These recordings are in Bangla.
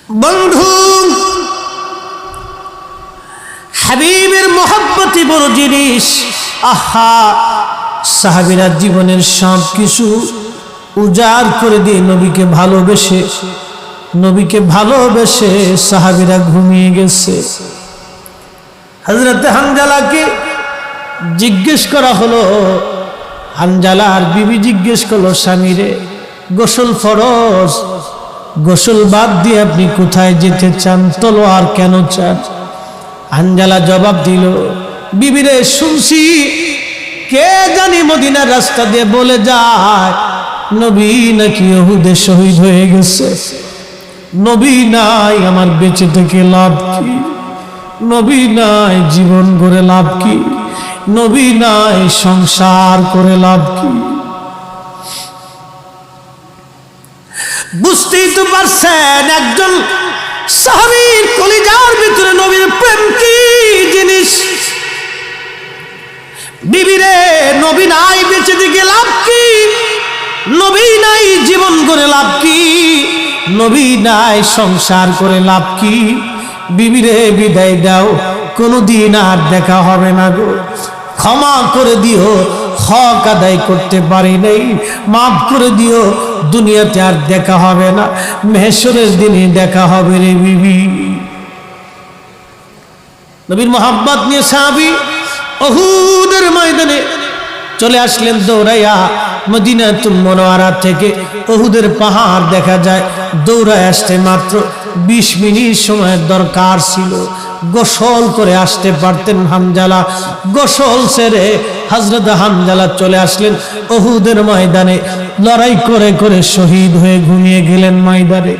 বন্ধু, হাবিবের মোহাব্বতই বড় জিনিস। আহা, সাহাবীরা জীবনের সব কিছু উজাড় করে দিয়ে নবীকে ভালোবেসে সাহাবীরা ঘুমিয়ে গেছে। হযরত হানজালাকে জিজ্ঞেস করা হলো, হানজালার বিবি জিজ্ঞেস করলো স্বামীরে, গোসল ফরজ, গোসল বাদ দিয়ে আপনি কোথায় যেতে চান, তলোয়ার কেন চান? হানজালা জবাব দিল, বিবিরে শুনছি কে জানি মদিনার রাস্তা দিয়ে বলে যায় নবী নাকি উহুদে শহীদ হয়ে গেছে। নবী নাই, আমার বেঁচে থেকে লাভ কি? নবী নাই, জীবন গড়ে লাভ কি? নবী নাই, সংসার করে লাভ কি? বুঝতেই তো পারছেন একজন সাহাবীর কলিজার ভিতরে নবীর প্রেম কি জিনিস। বিবিরে, নবী নাই, বেঁচে থেকে লাভ কি? নবী নাই, জীবন করে লাভ কি? নবী নাই, সংসার করে লাভ কি? বিবিরে বিদায় দাও, কোনদিন আর দেখা হবে না গো। ক্ষমা করে দিও, হক আদায় করতে পারি নাই, মাফ করে দিও, দুনিয়াতে আর দেখা হবে না, মেহশরের দিনে দেখা হবে রে বিবি। নবীর মোহাব্বত নিয়ে সাহাবী উহুদের ময়দানে চলে আসলেন দৌড়াইয়া। মদিনাতুল মুনাওয়ারা থেকে উহুদের পাহাড় দেখা যায়। দৌড়ায় আসতে মাত্র 20 মিনিট সময়ের দরকার ছিল। গোসল করে আসতে পারতেন হানজালা। গোসল সেরে হযরত হানজালা চলে আসলেন উহুদের ময়দানে। লড়াই করে করে শহীদ হয়ে ঘুমিয়ে গেলেন ময়দানে।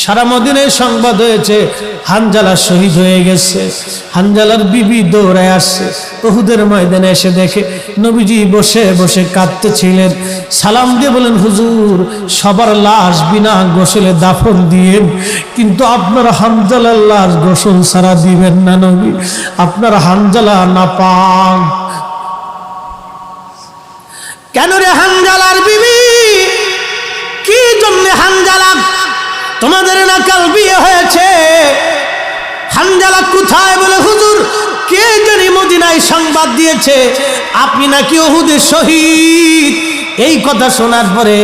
সারা মদিনায় সংবাদ হয়েছে হানজালা শহীদ হয়ে গেছে। হানজালার বিবি দৌড়ায় আসছে, উহুদের ময়দানে এসে দেখে নবীজি বসে বসে কাঁদতেছিলেন। সালাম দিয়ে বলেন, হুজুর, সবার লাশ বিনা গোসলে দাফন দিয়েন, কিন্তু আপনার হানজালার লাশ গোসল ছাড়া দিবেন না নবী, আপনার হানজালা নাপাক। কেন রে হানজালার বিবি, কি জন্য হানজালা তোমাদের নাকাল বিয়ে হয়েছে? হানজালা কোথায়? বলে, হুজুর, কে জানি মদিনায় সংবাদ দিয়েছে আপনি নাকি উহুদে শহীদ। এই কথা শোনার পরে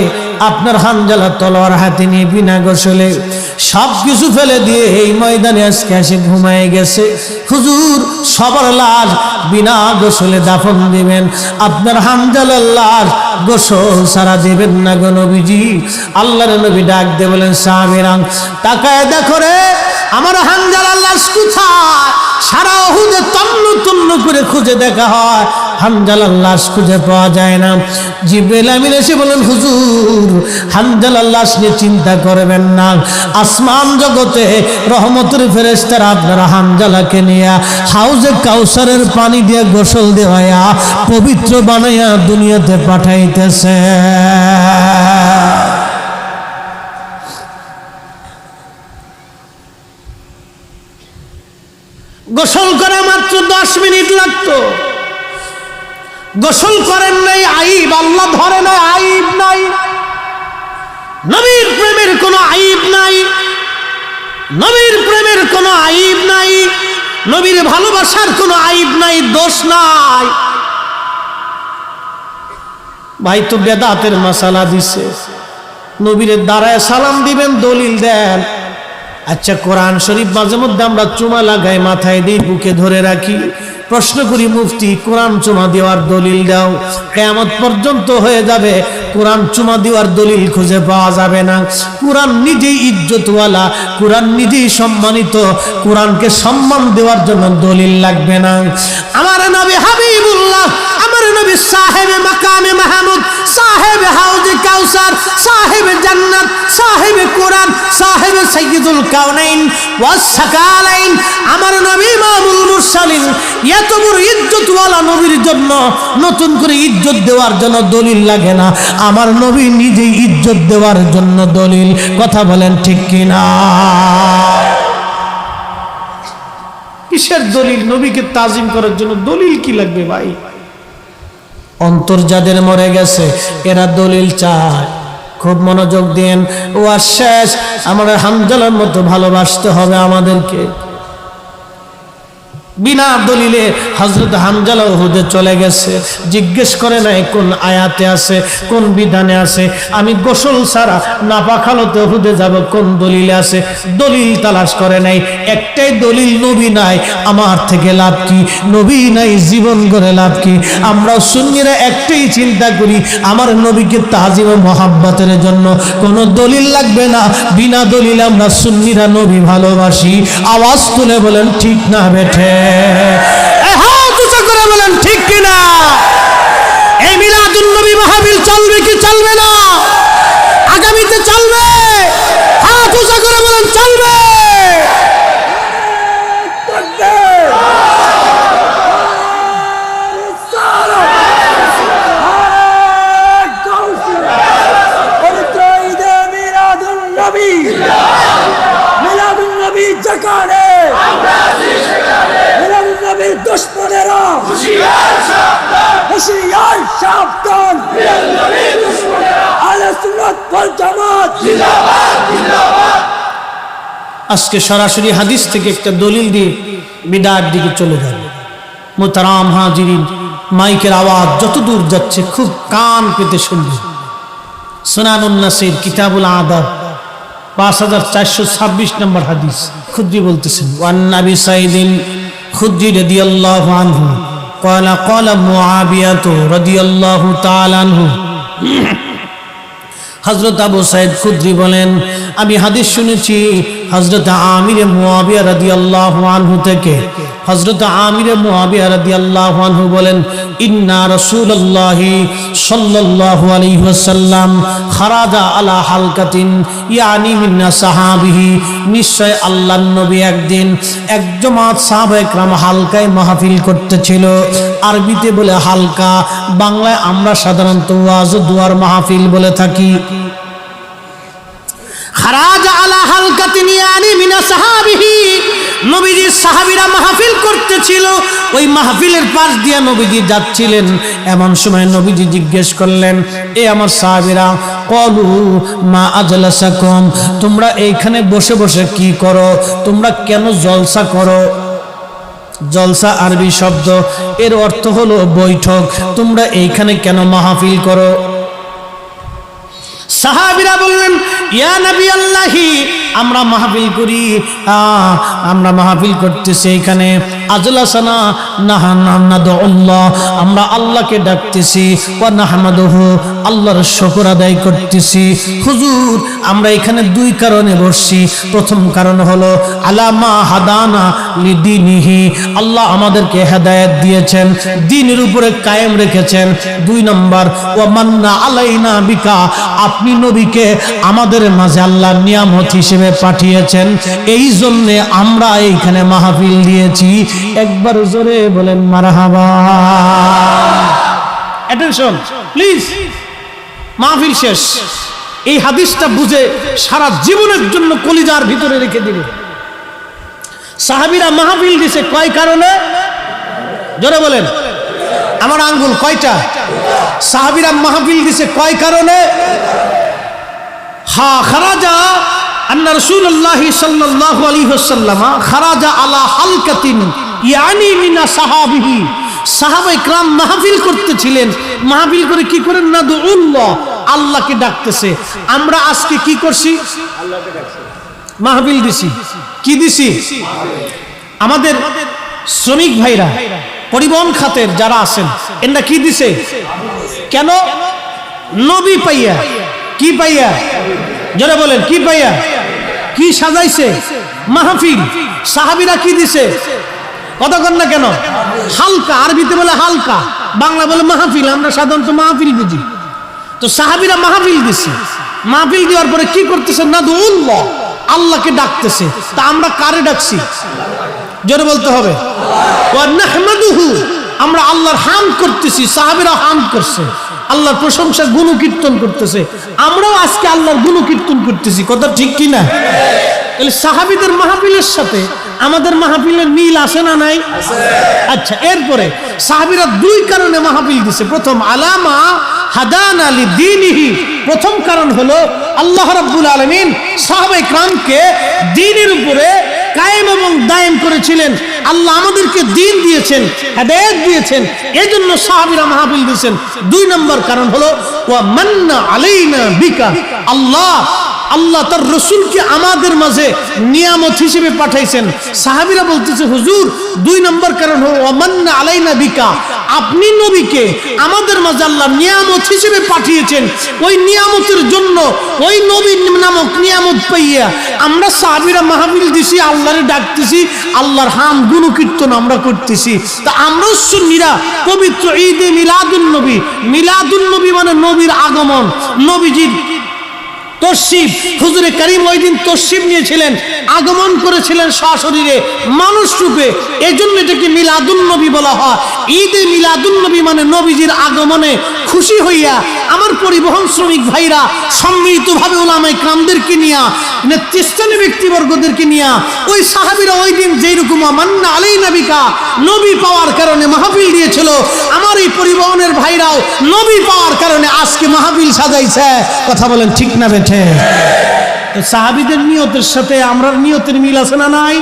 আপনার হানজালা তলোয়ার হাতে নিয়ে বিনা গোসলে সব কিছু ফেলে দিয়ে এই ময়দানে আজকে এসে ঘুমায় গেছে। হুজুর, সবার লাশ বিনা গোসলে দাফন দিবেন, আপনার হানজালার লাশ গোসল সারা দিবেন না গো নবীজি। আল্লাহর নবী ডাক দিয়ে বলেন, সাহাবীরা তাকায় দেখো রে, আমার হানজালার লাশ কোথায়? সারা উহুদে তন্ন তন্ন করে খুঁজে দেখা হয়, হানজালার লাশ খুঁজে পাওয়া যায় না। জিবরাইল আমিন এসে বলেন, হুজুর, হানজালার লাশ নিয়ে চিন্তা করবেন না, আসমান জগতে রহমতের ফেরেশতারা আপনারা হানজালাকে নিয়ে হাউজে কাউসারের পানি দিয়ে গোসল দেওয়া পবিত্র বানাইয়া দুনিয়াতে পাঠাইতেছে। গোসল করা মাত্র 10 মিনিট লাগতো। গোসল করেন নাই, আইব, আল্লাহ ধরে নাই, আইব নাই। নবীর প্রেমের কোনো আইব নাই, নবীর প্রেমের কোনো আইব নাই, নবীর ভালোবাসার কোনো আইব নাই, দোষ নাই। ভাই তো বেদাতের মাসালা দিছে, নবীর দাঁড়ায় সালাম দিবেন, দলিল দেন। আচ্ছা, কোরআন শরীফ মাঝে মধ্যে আমরা চুমা লাগাই, মাথায় দিই, বুকে ধরে রাখি। প্রশ্ন করি, মুফতি, কোরআন চুমা দেওয়ার দলিল দাও। কিয়ামত পর্যন্ত হয়ে যাবে, কোরআন চুমা দেওয়ার দলিল খুঁজে পাওয়া যাবে না। কোরআন নিজেই ইজ্জতওয়ালা, কোরআন নিজেই সম্মানিত, কোরআনকে সম্মান দেওয়ার জন্য দলিল লাগবে না। আমার নবী হাবিবুল্লাহ, আমার নবী সাহেবে মাকামে মাহমুদ, সাহেবে হাউজে কাউসার, সাহেবে জান্নাত, সাহেবে কোরআন, সাহেবে সাইয়্যিদুল কাউনাইন ওয়াস সাকালাইন, আমার নবী ইমামুল মুরসালিন। এত বড় ইজ্জতওয়ালা নবীর জন্য নতুন করে ইজ্জত দেওয়ার জন্য দলিল লাগে না, আমার নবী নিজেই ইজ্জত দেওয়ার জন্য দলিল। কথা বলেন ঠিক কিনা? কিসের দলিল? নবীকে তাজিম করার জন্য দলিল কি লাগবে ভাই? অন্তর যাদের মরে গেছে এরা দলিল চায়, খুব মনোযোগ দেন। ওয়াজ শেষ, আমাদের হানজালার মতো ভালোবাসতে হবে আমাদেরকে। বিনা দলিলে হযরত হানজালা উহুদে চলে গেছে, জিজ্ঞেস করে নাই কোন আয়াতে আছে, কোন বিধানে আছে। আমি গোসল ছাড়া নাপাক হালতে উহুদে যাব, কোন দলিলে আছে? দলিল তালাশ করে নাই। একটাই দলিল, নবী নাই, আমার থেকে লাভ কি? নবী নাই, জীবন করে লাভ কি? আমরা সুন্নিরা একটাই চিন্তা করি, আমার নবীকে তাজিম ও মহাব্বতের জন্য কোনো দলিল লাগবে না। বিনা দলিলে আমরা সুন্নিরা নবী ভালোবাসি। আওয়াজ তুলে বলেন ঠিক না বেঠে? হাত উঁচু করে বলেন ঠিক কিনা? এই মিলাদুন নবী মাহফিল চলবে কি চলবে না? আগামীতে চলবে? হাত উঁচু করে বলেন চলবে। মিলাদুন নবী জাকারে দুশ্মনেরা হুশিয়ার সাবধান, আহলে সুন্নাত ওয়াল জামাত জিন্দাবাদ। আজকে সরাসরি হাদিস থেকে একটা দলিল দিয়ে বিদআত দিকে চলে যাব। মুহতারাম হাজিরিন, মাইকের আওয়াজ যত দূর যাচ্ছে খুব কান পেতে শুনবেন। সুনানুন নাসির কিতাবুল আদাব 5426 নম্বর হাদিস। খুদ্রি বলতেছেন, ওয়ান নবী সাইদিন খুদ্রি রাদিয়াল্লাহু আনহু ক্বালা ক্বালা মুআবিয়া রাদিয়াল্লাহু তাআলা আনহু। হযরত আবু সাইদ খুদ্রি বলেন, আমি হাদিস শুনেছি হযরত আমির মুআবিয়া রাদিয়াল্লাহু আনহু থেকে। হযরত আমির মুআবিয়া রাদিয়াল্লাহু আনহু বলেন, ইন্না রাসূলুল্লাহি সাল্লাল্লাহু আলাইহি ওয়াসাল্লাম খারাজা আলা হালকাতিন ইয়ানি মিন সাহাবিহি। নিশ্চয় আল্লাহর নবী একদিন এক জামাত সাহাবায়ে কেরাম হালকায় মাহফিল করতেছিল। আরবিতে বলে হালকা, বাংলায় আমরা সাধারণত ওয়াজ ও দুয়ার মাহফিল বলে থাকি। খারাজা আলা হালকাতিন ইয়ানি মিন সাহাবিহি, নবীজির সাহাবীরা মাহফিল করতেছিল। ওই মাহফিলের পাশ দিয়ে নবীজি যাচ্ছিলেন। এমন সময় নবীজি জিজ্ঞেস করলেন, এ আমার সাহাবীরা, ক্বালু মা আজলাসাকুম, তোমরা এইখানে বসে বসে কি করো? তোমরা কেন জলসা করো? জলসা আরবি শব্দ, এর অর্থ হলো বৈঠক। তোমরা এইখানে কেন মাহফিল করো? সাহাবীরা বললেন, ইয়া নবী আল্লাহি, আমরা মাহফিল করি, আমরা মাহফিল করতেছি এখানে। আজলাসানা নাহমাদুল্লাহ, আমরা আল্লাহকে ডাকতেছি। ওয়া নাহমাদুহু, আল্লাহর শুকর আদায় করতেছি। হুজুর, আমরা এখানে দুই কারণে বসছি। প্রথম কারণ হলো আলামা হাদানা লিদিনিহি, আল্লাহ আমাদেরকে হেদায়েত দিয়েছেন, দ্বীনের উপরে কায়েম রেখেছেন। দুই নম্বর, ওয়া মান্না আলাইনা বিকা, আপনি নবীকে আমাদের মাঝে আল্লাহর নিয়ামত হিসেবে পাঠিয়েছেন, এই জন্য আমরা এইখানে মাহফিল দিয়েছি। একবার জোরে বলেন মারহাবা। অ্যাটেনশন প্লিজ, মাহফিল শেষ। এই হাদিসটা বুঝে সারা জীবনের জন্য কলিজার ভিতরে রেখে দিবে। সাহাবীরা মাহফিল দিছে কয় কারণে? জোরে বলেন, আমার আঙ্গুল কয়টা? সাহাবীরা মাহফিল দিছে কয় কারণে? খারাজা আন্না রাসূলুল্লাহি সাল্লাল্লাহু আলাইহি ওয়াসাল্লাম খারাজা আলা হালকাতিন ইয়ানি মিনা সাহাবিহি। সাহাবায়ে কেরাম মাহফিল করতেছিলেন। মাহফিল করে কি করেন? নাদউল্লাহ, আল্লাহকে ডাকতেছে। আমরা আজকে কি করছি? আল্লাহকে ডাকছি, মাহফিল দিছি। কি দিছি? আমাদের শ্রমিক ভাইরা, পরিবহন খাতের যারা আছেন, এরা কি দিছে? কেন? নবী পাইয়া। কি পাইয়া? যারা বলেন কি পাইয়া? কি সাজাইছে? মাহফিল। সাহাবীরা কি দিছে? কতক্ষণ না কেন? হালকা, আরবিতে বলে হালকা, বাংলা বলে মাহফিল। আমরা সাধারণত মাহফিল বুঝি। তো সাহাবীরা মাহফিল দিছে। মাহফিল দেওয়ার পরে কি করতেছে? নাদউল্লাহ, আল্লাহকে ডাকতেছে। তা আমরা কারে ডাকছি? জোরে বলতে হবে। ওয়া নাহমাদুহু, আমরা আল্লাহর হামদ করতেছি। সাহাবীরা হামদ করছে, আল্লাহর প্রশংসা গুণকীর্তন করতেছে। আমরাও আজকে আল্লাহর গুণকীর্তন করতেছি। কথা ঠিক কি না? তাহলে সাহাবীদের মাহফিলের সাথে আমাদের মাহফিলের মিল আছে না নাই? আচ্ছা, এরপরে সাহাবীরা দুই কারণে মাহফিল দিছে। প্রথম, আলামা হাদানা লিদ্দীনিহি, প্রথম কারণ হলো আল্লাহ রাব্বুল আলামিন সাহাবায়ে কেরামকে দ্বীনের উপরে কায়েম এবং দায়েম করেছিলেন। আল্লাহ আমাদেরকে দ্বীন দিয়েছেন, হেদায়েত দিয়েছেন, এজন্য সাহাবীরা মাহফিল দিয়েছেন। 2 নম্বর কারণ হলো ওয়া মান্না আলাইনা বিকা, আল্লাহ তার রসুলকে আমাদের মাঝে নিয়ামত হিসেবে পাঠাইছেন। সাহাবীরা বলতেছে হুজুর 2 নম্বর কারণ হলো ওয়া মান্না আলাইনা বিকা, আপনি নবীকে আমাদের মাঝে আল্লাহ নিয়ামত হিসেবে পাঠিয়েছেন। ওই নিয়ামতের জন্য ওই নবী নামক নিয়ামত পাইয়া আমরা সাহাবীরা মাহফিল দিছি, আল্লাহরে ডাকতেছি, আল্লাহর হাম গুণকীর্তন আমরা করতেছি। তা আমরা সুন্নিরা পবিত্র ঈদে মিলাদুন নবী মানে নবীর আগমন, নবীজির তশরিফ, হুজুরে কারীম ওই দিন তশরিফ নিয়েছিলেন, আগমন করেছিলেন সশরীরে মানুষ রূপে, এজন্য এটাকে মিলাদুন নবী বলা হয়। ঈদে মিলাদুন নবী মানে নবীজির আগমনে খুশি হইয়া আমার পরিবহন শ্রমিক ভাইরা সম্মিলিতভাবে উলামায়ে কেরামদেরকে নিয়া, নেতৃস্থানীয় ব্যক্তিবর্গদেরকে নিয়া ওই সাহাবীরা ওই দিন যেরকম মান্না আলাইনা বিকা নবী পাওয়ার কারণে মাহফিল দিয়েছিল, আমার এই পরিবহনের ভাইরাও নবী পাওয়ার কারণে আজকে মাহফিল সাজাইছে। কথা বলেন ঠিক না বেঠে? তো সাহাবীদের নিয়তের সাথে আমরার নিয়তের মিল আছে না নাই?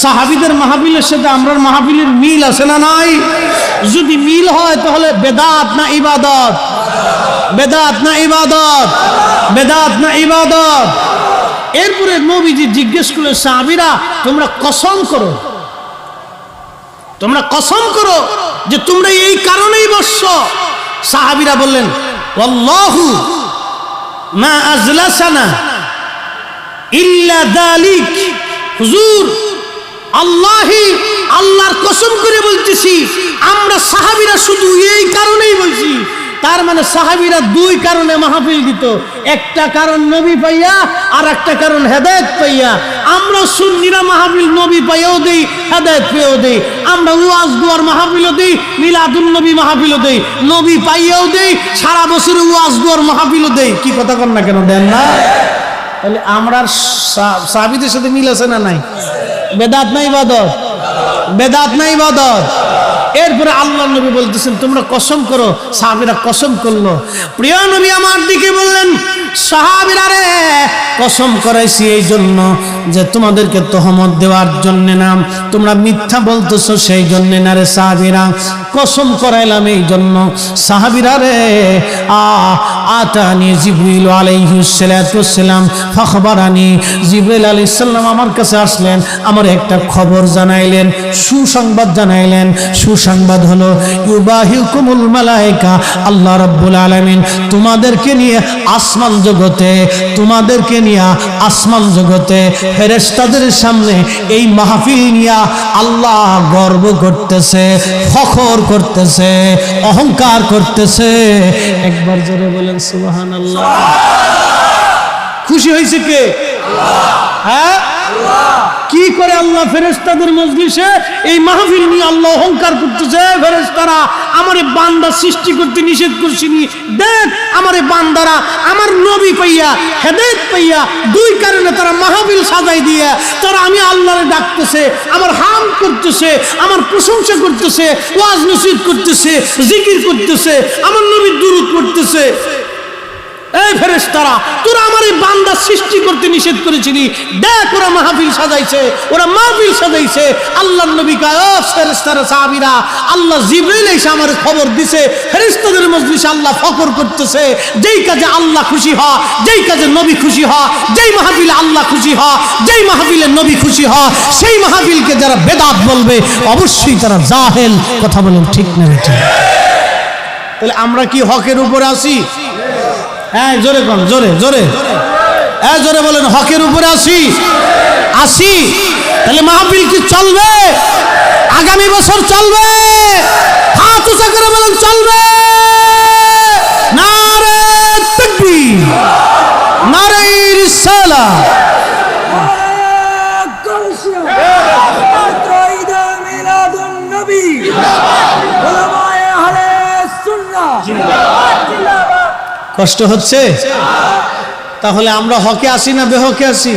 সাহাবীদের মাহফিলের সাথে আমরার মাহফিলের মিল আছে না নাই? যদি মিল হয় তাহলে বেদাত না ইবাদত? বেদাত না ইবাদত? বেদাত না ইবাদত? এরপরে নবীজি জিজ্ঞেস করলেন সাহাবীরা তোমরা কসম করো, তোমরা কসম করো যে তোমরা এই কারণেই বসছো। সাহাবীরা বললেন ওয়াল্লাহু মা আজলাসানা ইল্লা যালিক, হুজুর আল্লাহর কসম করে বলতেছি আমরা সাহাবীরা শুধু এই কারণেই বলছি। তার মানে সাহাবীরা 2 কারণে মাহফিল দিত, একটা কারণ নবী পাইয়া আর একটা কারণ হেদায়েত পাইয়া। আমরা সুন্নিরা মাহফিল নবী পাইয়াও দেই, হেদায়েত পেয়েও দেই। আমরা ওয়াজ দুয়ার মাহফিলও দেই, মিলাদুন নবী মাহফিলও দেই, নবী পাইয়াও দেই, সারা বছর ওয়াজ দুয়ার মাহফিলও দেই। কি কথা কন না কেন, দেন না? তাহলে আমরা সাহাবীদের সাথে মিল আছে না নাই? বেদাত না ইবাদত? বেদাত না ইবাদত? এরপরে আল্লাহ নবী বলতেছেন তোমরা কসম করো। সাহাবীরা কসম করলো। প্রিয় নবী আমার দিকে বললেন সাহাবীরা রে কসম করাইছি এই জন্য যে তোমাদেরকে তহমত দেওয়ার জন্য না, তোমরা মিথ্যা বলতেছো সেই জন্য না রে সাহাবীরা, কসম করাইলাম এই জন্য। সাহাবীরা রে আতানি জিবরিল আলাইহিস সালাতু ওয়াসসালাম ফাখবারানি, জিবরিল আলাইহিস সালাম আমার কাছে আসলেন, আমার একটা খবর জানাইলেন, সুসংবাদ জানাইলেন। সুসংবাদ হলো ইউবাহিকুমুল মালায়েকা, আল্লাহ রাব্বুল আলামিন তোমাদেরকে নিয়ে আসমান জগতে, তোমাদেরকে নিয়ে আসমান জগতে ফেরেশতাদের সামনে এই মাহফিল নিয়া আল্লাহ গর্ব করতেছে, ফখর করতেছে, অহংকার করতেছে। একবার জোরে বলেন সুবহানাল্লাহ। খুশি হয়েছে কে? হ্যাঁ, কি করে আল্লাহ ফেরেশতাদের মজলিসে এই মাহফিল নিয়ে আল্লাহ অহংকার করতেছে। ফেরেশতারা আমারে বান্দা সৃষ্টি করতে নিষেধ করছিনি, দেখ আমারে বান্দারা আমার নবী পাইয়া হেদায়েত পাইয়া 2 কারণে তারা মাহফিল সাজাই দিয়া তারা আমি আল্লাহরে ডাকতেছে, আমার হাম করতেছে, আমার প্রশংসা করতেছে, ওয়াজ নসিহত করতেছে, জিকির করতেছে, আমার নবীর দুরূদ পড়তেছে। এই ফেরেশতারা তোরা আমার এই বান্দা সৃষ্টি করতে নিষেধ করেছিলি, দেখ ওরা মাহফিল সাজাইছে, ওরা মাহফিল সাজাইছে। আল্লাহর নবী কয় ও ফেরেশতারা সাহাবীরা, আল্লাহ জিবরাইল এসে আমার খবর দিছে ফেরেশতাদের মজলিসে আল্লাহ ফখর করতেছে। যেই কাজে আল্লাহ খুশি হয়, যেই কাজে নবী খুশি হয়, যেই মাহফিলে আল্লাহ খুশি হয়, যেই মাহফিলে নবী খুশি হয়, সেই মাহফিলকে যারা বেদাত বলবে অবশ্যই তারা জাহেল। কথা বলেন ঠিক না ঠিক? তাহলে আমরা কি হকের উপরে আছি? হ্যাঁ জোরে কোন, জোরে জোরে, হ্যাঁ জোরে বলেন হকের উপরে আসি? আসি। তাহলে মাহফিল কি চলবে? আগামী বছর চলবে? হাত উঁচা করে বলেন চলবে। নারে তাকবীর, নারে রিসালাহ। কষ্ট হচ্ছে? তাহলে আমরা হকে আসি না বেহকে আসি?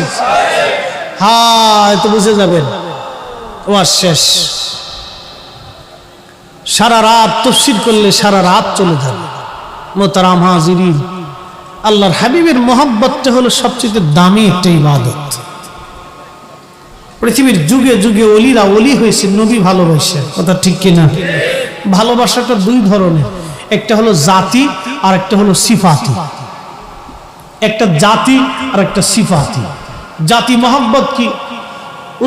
হ্যাঁ, তো বুঝে যাবেন। ওয়াজ শেষ, সারা রাত তাফসীর করলে সারা রাত চলে যাবে। মোহতারাম হাজিরিন, আল্লাহর হাবিবের মহব্বতটা হলো সবচেয়ে দামি একটা ইবাদত। পৃথিবীর যুগে যুগে ওলিরা ওলি হয়েছে নবী ভালোবাসে, কথা ঠিক কিনা? ভালোবাসাটা দুই ধরনের, একটা হলো জাতি আর একটা হলো সিফাতি। একটা জাতি আর একটা সিফাতি। জাতি মহব্বত কি?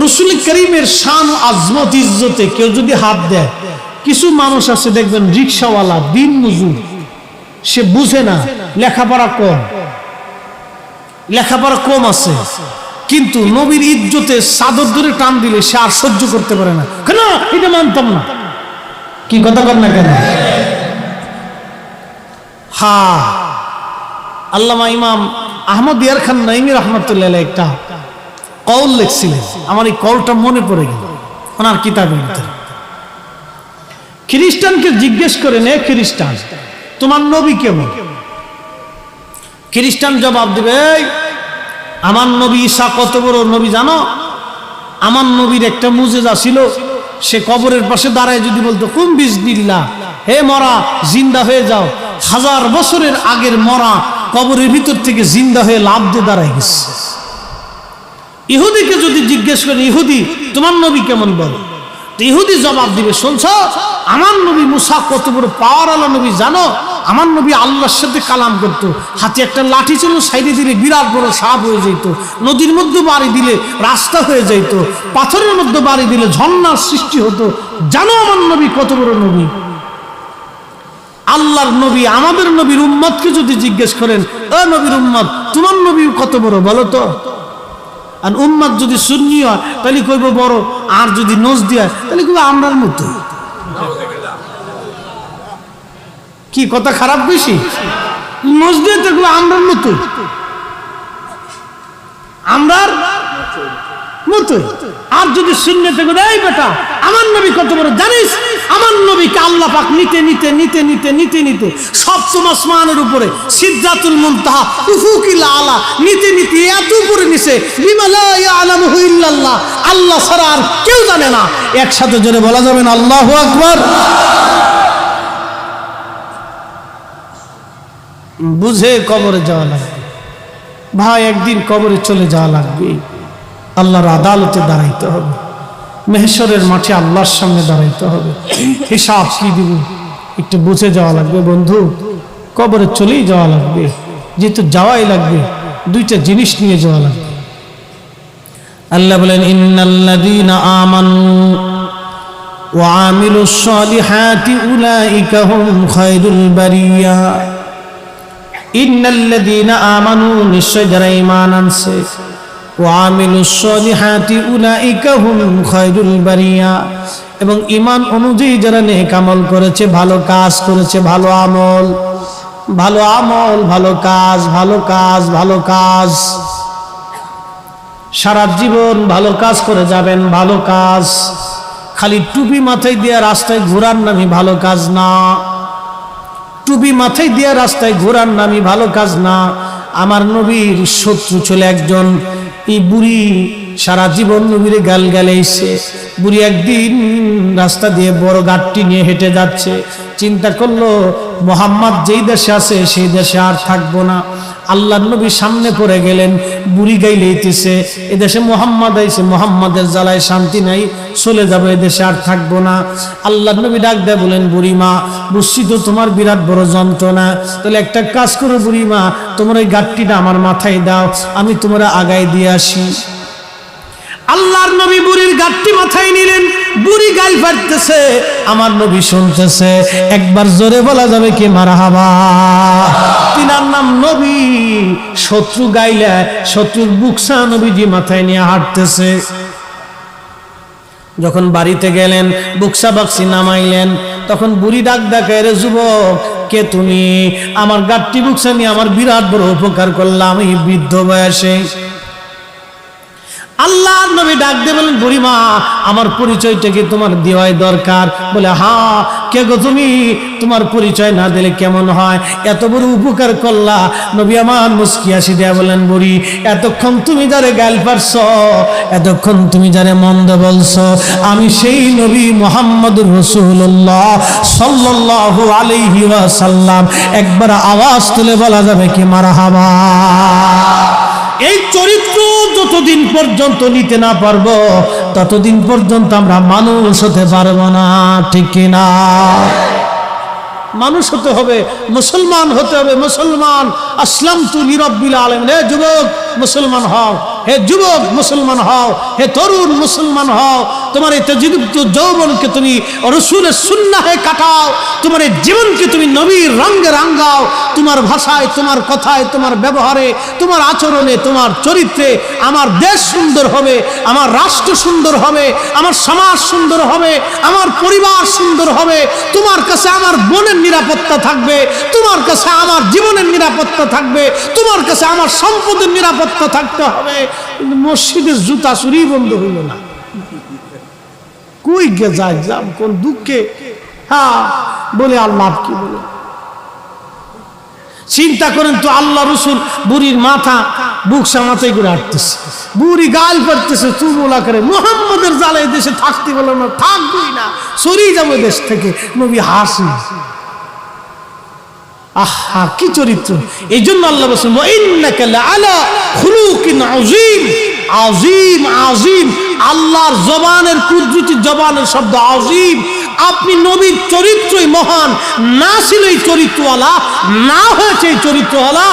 রাসূল করিমের শান ও আজমত ইজ্জতে কেউ যদি হাত দেয়, কিছু মানুষ আছে দেখবেন রিকশাওয়ালা দিন মজুর, সে বুঝে না, লেখাপড়া কম আছে, কিন্তু নবীর ইজ্জতে চাদর ধরে টান দিলে সে আর সহ্য করতে পারে না। কেন? এটা মানতাম না। কি কথা কর না কেন? হ্যাঁ, আল্লামা ইমাম আহমদ ইয়ার খান নাইমি রহমতুল্লাহ আলাইহি একটা কওল লিখছিলেন, আমার এই কওলটা মনে পড়ে গেল ওনার কিতাবের ভিতরে। খ্রিস্টানকে জিজ্ঞেস করে নে, খ্রিস্টান তোমার নবী কেমন? খ্রিস্টান জবাব দেবে, আমার নবী ঈসা কত বড় নবী জানো? আমার নবীর একটা মুজিজা ছিল, সে কবরের পাশে দাঁড়ায় যদি বলতো কুম বিসমিল্লাহ, হে মরা জিন্দা হয়ে যাও, 1000 বছরের আগের মরা কবরের ভিতর থেকে জিন্দা হয়ে লাফ দিয়ে দাঁড়ায় গেছে। ইহুদিকে যদি জিজ্ঞেস করেন, ইহুদি তোমার নবী কেমন বলো? ইহুদি জবাব দিবে, শুনছ আমার নবী মুসা কত বড় পাওয়ার আলা নবী জানো? আমার নবী আল্লাহর সাথে কালাম করতো, হাতে একটা লাঠি ছিল, সাইডে দিলে বিরাট বড় সাপ হয়ে যেত, নদীর মধ্যে বাড়ি দিলে রাস্তা হয়ে যেত, পাথরের মধ্যে বাড়ি দিলে ঝর্ণার সৃষ্টি হতো। জানো আমার নবী কত বড় নবী? আল্লাহর নবী আমাদের নবীর উম্মতকে যদি জিজ্ঞেস করেন, ও নবীর উম্মত তোমার নবী কত বড় বলো তো? আর উম্মত যদি সুন্নি হয় তাহলে কইব বড়, আর যদি নজদি হয় তাহলে কইব আমরার মতো। কি কথা খারাপ বেশি? নজদি তো কইব আমরার মতো, আমরার মতো। আর যদি সুন্নিতে কইব এই বেটা আমার নবী কত বড় জানিস? আমার নবীকে আল্লাহ পাক নিতে নিতে নিতে নিতে নিতে নিতে সপ্তম আসমানের উপরে সিদরাতুল মুনতাহা উফুকিল আলা নিতে নিতে এত উপরে নিছে, বিমা লা ইয়ালামুহু ইল্লাল্লাহ, আল্লাহ ছাড়া আর কেউ জানে না। একসাথে জোরে বলা যাবে না আল্লাহু আকবার? বুঝে কবরে যাওয়া লাগবে ভাই, একদিন কবরে চলে যাওয়া লাগবে, আল্লাহর আদালতে দাঁড়াইতে হবে, মেহশরের মাঠে আল্লাহর সামনে দাঁড়াইতে হবে, হিসাব কি দিব একটু বুঝে যাওয়া লাগবে বন্ধু। কবরে চলেই যাওয়া লাগবে, যেহেতু যাওয়াই লাগবে, দুইটা জিনিস নিয়ে যাওয়া লাগবে। আল্লাহ বলেন, ইন্নাল্লাযীনা আমানু ওয়া আমিলুস সালিহাতি উলাইকা হুম খায়রুল বারিয়া। ইন্নাল্লাযীনা আমানু, নিশ্চয় যারা ঈমান আনছে, ওয়া আমিলুস সালিহাতি উলাইকা হুম খায়রুল বারিয়া, এবং ঈমান অনুযায়ী যারা নেক আমল করেছে, ভালো কাজ করেছে, ভালো আমল, ভালো আমল, ভালো কাজ, ভালো কাজ, ভালো কাজ, সারা জীবন ভালো কাজ করে যাবেন, ভালো কাজ। খালি টুপি মাথায় দিয়ে রাস্তায় ঘোরার নামই ভালো কাজ না, টুপি মাথায় দিয়ে রাস্তায় ঘোরার নামই ভালো কাজ না। আমার নবীর শত্রু ছিল একজন, এই বুড়ি সারা জীবন নবীরে গাল গালাইছে। বুড়ি একদিন রাস্তা দিয়ে বড় গাড়ি নিয়ে হেঁটে যাচ্ছে, চিন্তা করলো মোহাম্মদ যেই দেশে আছে সেই দেশে আর থাকবো না। আল্লাহর নবী সামনে পড়ে গেলেন, বুড়ি গাইলেইতেছে, এদেশে মোহাম্মদ আইছে, মোহাম্মদের জ্বালায় শান্তি নাই, চলে যাবো, এদেশে আর থাকবো না। আল্লাহর নবী ডাক দেয় বলেন, বুড়ি মা বুঝছি তো তোমার বিরাট বড় যন্ত্রণা, তাহলে একটা কাজ করো বুড়ি মা, তোমার ওই গাড়িটা আমার মাথায় দাও, আমি তোমরা আগায় দিয়ে আসি। আল্লাহর নবী বুড়ির গাড়ি মাথায় নিলেন, বুড়ি গাল ফাটতেছে, আমার নবী শুনতেছে। একবার জোরে বলা যাবে কি মারহাবা? তিনার নাম নবী। শত্রু গাইলে শত্রুর বুকসা নবীজি মাথায় নিয়ে হাঁটতেছে। যখন বাড়িতে গেলেন, বুকসা বাক্সি নামাইলেন, তখন বুড়ি ডাক ডাকে, রে যুবক কে তুমি? আমার গাড়ি বুকসা নিয়ে আমার বিরাট বড় উপকার করলাম এই বৃদ্ধ বয়সে। আল্লাহর নবী ডাক দিয়ে বলেন, বুড়িমা আমার পরিচয়টা কি তোমার দেওয়াই দরকার? বলে হ্যাঁ। কে গো তুমি? তোমার পরিচয় না দিলে কেমন হয়? এত বড় উপকার করলা। নবী আমার মুস্কি হাসি দেয়া বলেন, বুড়ি এতক্ষণ তুমি যারে গাল পারছ, এতক্ষণ তুমি যারে মন্দ বলছো, আমি সেই নবী মুহাম্মদুর রাসূলুল্লাহ সাল্লাল্লাহু আলাইহি ওয়াসাল্লাম। একবার আওয়াজ তুলে বলা যাবে কি মারহাবা? এই চরিত্র যতদিন পর্যন্ত নিতে না পারবো ততদিন পর্যন্ত আমরা মানুষ হতে পারবো না, ঠিক কিনা? মানুষ হতে হবে, মুসলমান হতে হবে। মুসলমান আসলামতু লিরাব্বিল আলামিন। হে যুবক মুসলমান হও, হে যুবক মুসলমান হও, হে তরুণ মুসলমান হও। তোমার এই তজদীপ্ত যৌবনকে তুমি রাসূলের সুন্নাহে কাটাও, তোমার এই জীবনকে তুমি নবীর রঙে রাঙাও। তোমার ভাষায়, তোমার কথায়, তোমার ব্যবহারে, তোমার আচরণে, তোমার চরিত্রে আমার দেশ সুন্দর হবে, আমার রাষ্ট্র সুন্দর হবে, আমার সমাজ সুন্দর হবে, আমার পরিবার সুন্দর হবে। তোমার কাছে আমার বোনের নিরাপত্তা থাকবে, তোমার কাছে আমার জীবনের নিরাপত্তা থাকবে, তোমার কাছে আমার সম্পদের নিরাপত্তা থাকতে হবে। কিন্তু মসজিদের জুতা চুরি বন্ধ হইল না। কই গে যায় যাম কোন দুঃখে? হ্যাঁ বলে আল্লাহ কি বলে? চিন্তা করেন তো, আল্লাহ রসুল বুড়ির মাথা বুক সামাতে করে হাঁটতেছে, বুড়ি গাল পাড়তেছে, তুমুলা করে মুহাম্মদের জালে দেশে থাকতে বলে না, থাকবই না, সরিয়ে যাবো দেশ থেকে। নবী হাসি। আহা কি চরিত্র! এই জন্য আল্লাহ বলেন, ওয়া ইন্নাকা লাআলা খুলুকিন আযীম। আযীম, আযীম আল্লাহর জবানের কুদরতি জবানের শব্দ আযীম। আপনি নবীর চরিত্রই মহান। না ছিল এই চরিত্রওয়ালা, না হয়েছে এই চরিত্রওয়ালা,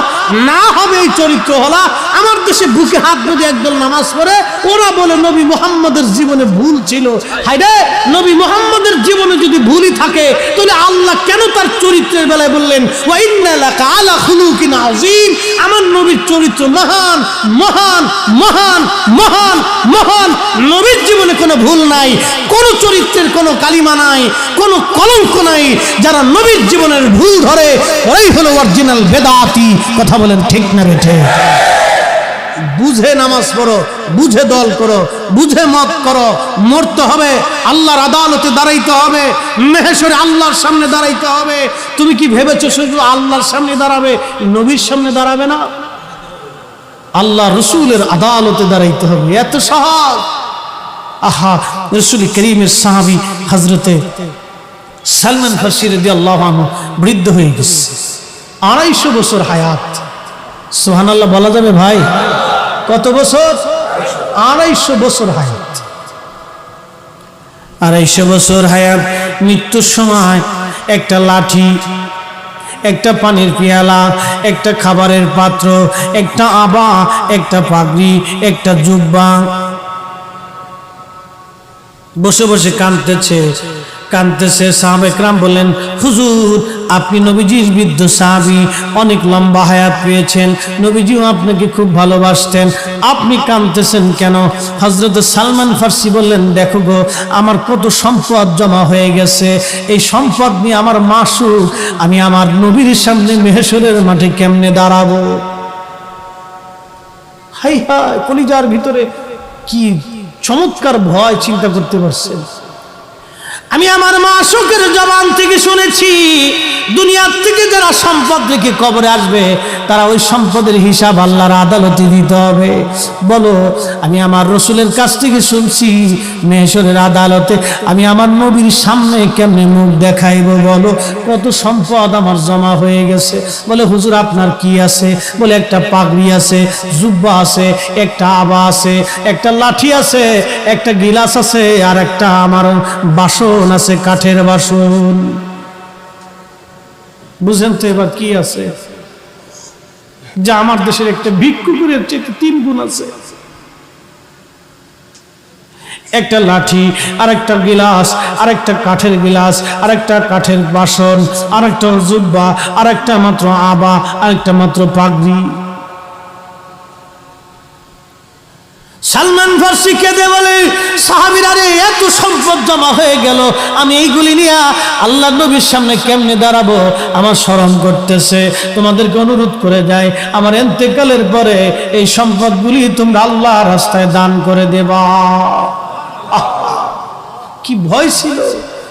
না হবে এই চরিত্রওয়ালা। আমার দেশে বুকে হাত বেঁধে একদল নামাজ পড়ে, ওরা বলে নবী মুহাম্মদের জীবনে ভুল ছিল। হায়রে, নবী মুহাম্মদের জীবনে যদি ভুলই থাকে তাহলে আল্লাহ কেন তার চরিত্রের বেলায় বললেন ওয়া ইন্না লাকা আলা খুলুকিন আযীম? আমার নবীর চরিত্র মহান, মহান, মহান, মহান, মহান। নবীর জীবনে কোনো ভুল নাই, কোনো চরিত্রের কোনো কালিমা নাই, কোনো কলঙ্ক নাই। যারা নবীর জীবনের ভুল ধরে ওরাই হলো অরিজিনাল বেদাতি। কথা বলেন ঠিক না বেঠে? বুঝে নামাজ পড়ো, বুঝে দল করো, বুঝে মত করো। মরতে হবে, আল্লাহর আদালতে দাঁড়াইতে হবে, মেহেশরে আল্লাহর সামনে দাঁড়াইতে হবে। তুমি কি ভেবেছো শুধু আল্লাহর সামনে দাঁড়াবে, নবীর সামনে দাঁড়াবে না? আল্লাহ রসুলের আদালতে দাঁড়াইতে হবে। এত সহজ? আহা, রসুল করিমের সাহাবী হযরতে সালমান ফারসি রাদিয়াল্লাহু আনহু বৃদ্ধ হয়ে গেছে, 250 বছর হায়াত। সুবহানাল্লাহ বলা যাবে ভাই? কত বছর? 250 বছর হায়াত। 250 বছর হায়াত। মৃত্যুর সময় একটা লাঠি, একটা পানির পেয়ালা, একটা খাবারের পাত্র, একটা আবা, একটা পাগড়ি, একটা জুব্বা, বসে বসে কাঁদতেছে, কাঁদতেছে। সাহাবা একরাম বললেন, হুজুর আপনি নবীজির বৃদ্ধ সাহাবী, অনেক লম্বা হায়াত পেয়েছেন, নবীজিও আপনাকে খুব ভালোবাসতেন, আপনি কাঁদতেছেন কেন? হযরত সালমান ফারসি বললেন, দেখো গো, আমার কত সম্পদ জমা হয়ে গেছে, এই সম্পদ নিয়ে আমার মাসুক, আমি আমার নবীর সামনে মেহেশরের মাঠে কেমনে দাঁড়াবো? হাই হাই, কলিজার ভিতরে কি চমৎকার ভয়, চিন্তা করতে পারছেন? আমি আমার মাসুকের জবান থেকে শুনেছি, দুনিয়ার থেকে যারা সম্পদ রেখে কবরে আসবে তারা ওই সম্পদের হিসাব আল্লাহর আদালতে দিতে হবে। বলো, আমি আমার রসুলের কাছ থেকে শুনছি, মেহেশরের আদালতে আমি আমার নবীর সামনে কেমনে মুখ দেখাইব? বলো, কত সম্পদ আমার জমা হয়ে গেছে। বলে, হুজুর আপনার কি আছে? বলে, একটা পাগড়ি আছে, জুব্বা আছে, একটা আবা আছে, একটা লাঠি আছে, একটা গিলাস আছে, আর একটা আমার বাসন আছে, কাঠের বাসন। বুঝেন তো এবার কি আছে? যা আমার দেশের একটা ভিক্ষুকের চেয়ে 3 গুণ আছে। একটা লাঠি, আর একটা গিলাস, আর একটা কাঠের গিলাস, আর একটা কাঠের বাসন, আর একটা জুব্বা, আর একটা মাত্র আবা, আর একটা মাত্র পাগড়ি। সালমান ফার্সি কেঁদে বলে, সাহাবীরা রে, এত সম্পদ জমা হয়ে গেল, আমি এইগুলি নিয়ে আল্লাহ নবীর সামনে কেমনে দাঁড়াবো, আমার শরম করতেছে। তোমাদেরকে অনুরোধ করে যাই, আমার ইন্তেকালের পরে এই সম্পদগুলি তোমরা আল্লাহর রাস্তায় দান করে দেবা। কি ভয় ছিল,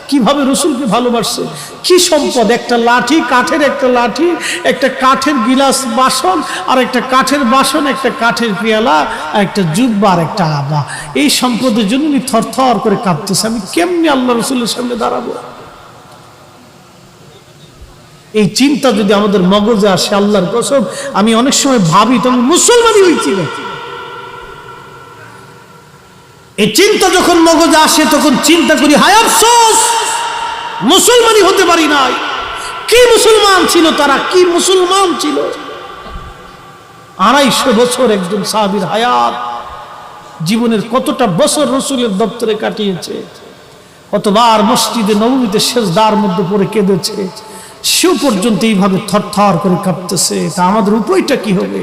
কিভাবে রসুলকে ভালোবাসছে, কি সম্পদ, একটা লাঠি, কাঠের একটা লাঠি, একটা কাঠের গিলাস বাসন, আর একটা কাঠের বাসন, একটা কাঠের পেয়ালা, আর একটা জুব্বা, আর একটা আবা। এই সম্পদের জন্য উনি থরথর করে কাঁপতেছে, আমি কেমনি আল্লাহ রসুলের সামনে দাঁড়াবো। এই চিন্তা যদি আমাদের মগজে আসে, আল্লাহর কসম আমি অনেক সময় ভাবি তখন মুসলমানই হয়েছি না। এই চিন্তা যখন মগজে আসে তখন চিন্তা করি, হায় আফসোস, মুসলমানই হতে পারি নাই। কি মুসলমান ছিল তারা, কি মুসলমান ছিল। 250 বছর একজন সাহাবীর হায়াত, জীবনের কতটা বছর রসুলের দপ্তরে কাটিয়েছে, কতবার মসজিদে নববীতে সেজদার মধ্যে পড়ে কেঁদেছে, সেও পর্যন্ত এইভাবে থরথর করে কাঁপতেছে। তা আমাদের উপায়টা কি হবে?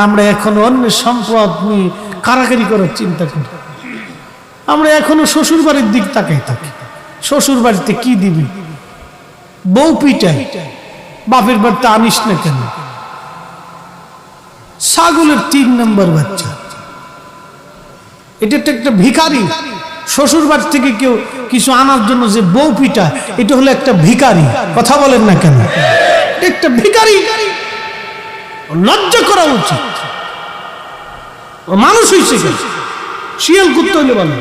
আমরা এখন অন্যের সম্পদ নিয়ে কারাকারি করার চিন্তা করি। আমরা এখনো শ্বশুর বাড়ির দিক তাকাই থাকি, শ্বশুর বাড়িতে কি দিবি, বউ পিটাই, বাপের বাড়িতে আনিস না কেন, ছাগলের 3 নম্বর বাচ্চা। এটা একটা ভিখারি। শ্বশুর বাড়ি থেকে কেউ কিছু আনার জন্য যে বউ পিটায়, এটা হলো একটা ভিখারি। কথা বলেন না কেন? একটা ভিখারি, লজ্জা করা উচিত। মানুষ হয়েছে কেন? শিয়াল কুত্তা হইলে বলে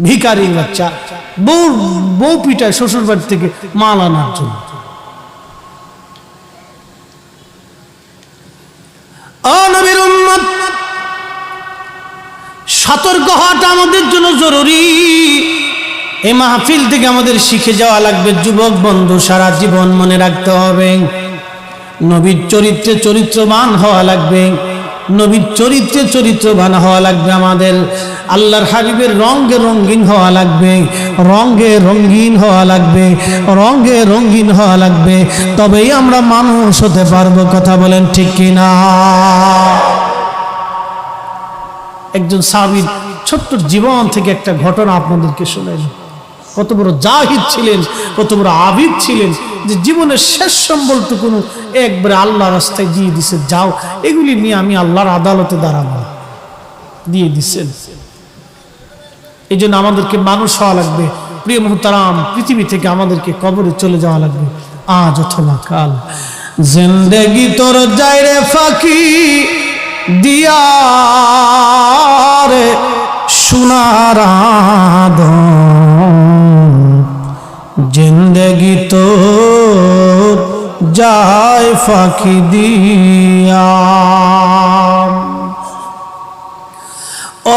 ভিখারি বাচ্চা, বউ পিটায় শ্বশুর বাড়ি থেকে মাল আনার জন্য। ও নবীর উম্মত, সতর্ক হওয়াটা আমাদের জন্য জরুরি। এই মাহফিল থেকে আমাদের শিখে যাওয়া লাগবে। যুবক বন্ধু, সারা জীবন মনে রাখতে হবে, নবীর চরিত্রে চরিত্রবান হওয়া লাগবে, নবীর চরিত্রে চরিত্রবান হওয়া লাগবে। আমাদের আল্লাহর হাবিবের রঙে রঙিন হওয়া লাগবে, রঙে রঙিন হওয়া লাগবে, রঙে রঙিন হওয়া লাগবে, তবেই আমরা মানুষ হতে পারবো। কথা বলেন ঠিক কিনা? একজন সাহাবীর ছোট্ট জীবন থেকে একটা ঘটনা আপনাদেরকে শোনাই। কত বড় জাহিদ ছিলেন, কত বড় আবিদ ছিলেন, যে জীবনের শেষ সম্বলটুকু একবারে আল্লাহ রাস্তায় দিয়ে দিছে, যাও এগুলি নিয়ে আমি আল্লাহর আদালতে দাঁড়াবো, দিয়ে দিচ্ছেন। এই জন্য আমাদেরকে মানুষ হওয়া লাগবে। প্রিয় মুহতারাম, পৃথিবী থেকে আমাদেরকে কবরে চলে যাওয়া লাগবে আজ অথবা কাল। জিন্দেগি তোর যায় রে ফাঁকি দিয়া রে সোনার আদম, জিন্দেগি তোর যায় ফাঁকি দিয়া।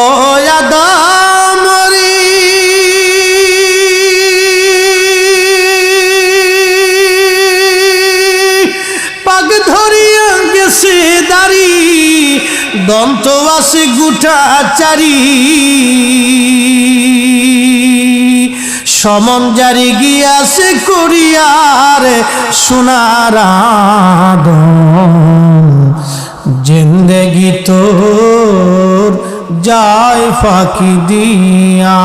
ও আদম রে, পাগ ধরিয়া গেছে দাড়ি, দন্ত আছে গুটা চারি, সমন জারি গিয়াছে করিয়ার সোনার আদম, জিন্দেগি তোর যায় ফাঁকি দিয়া।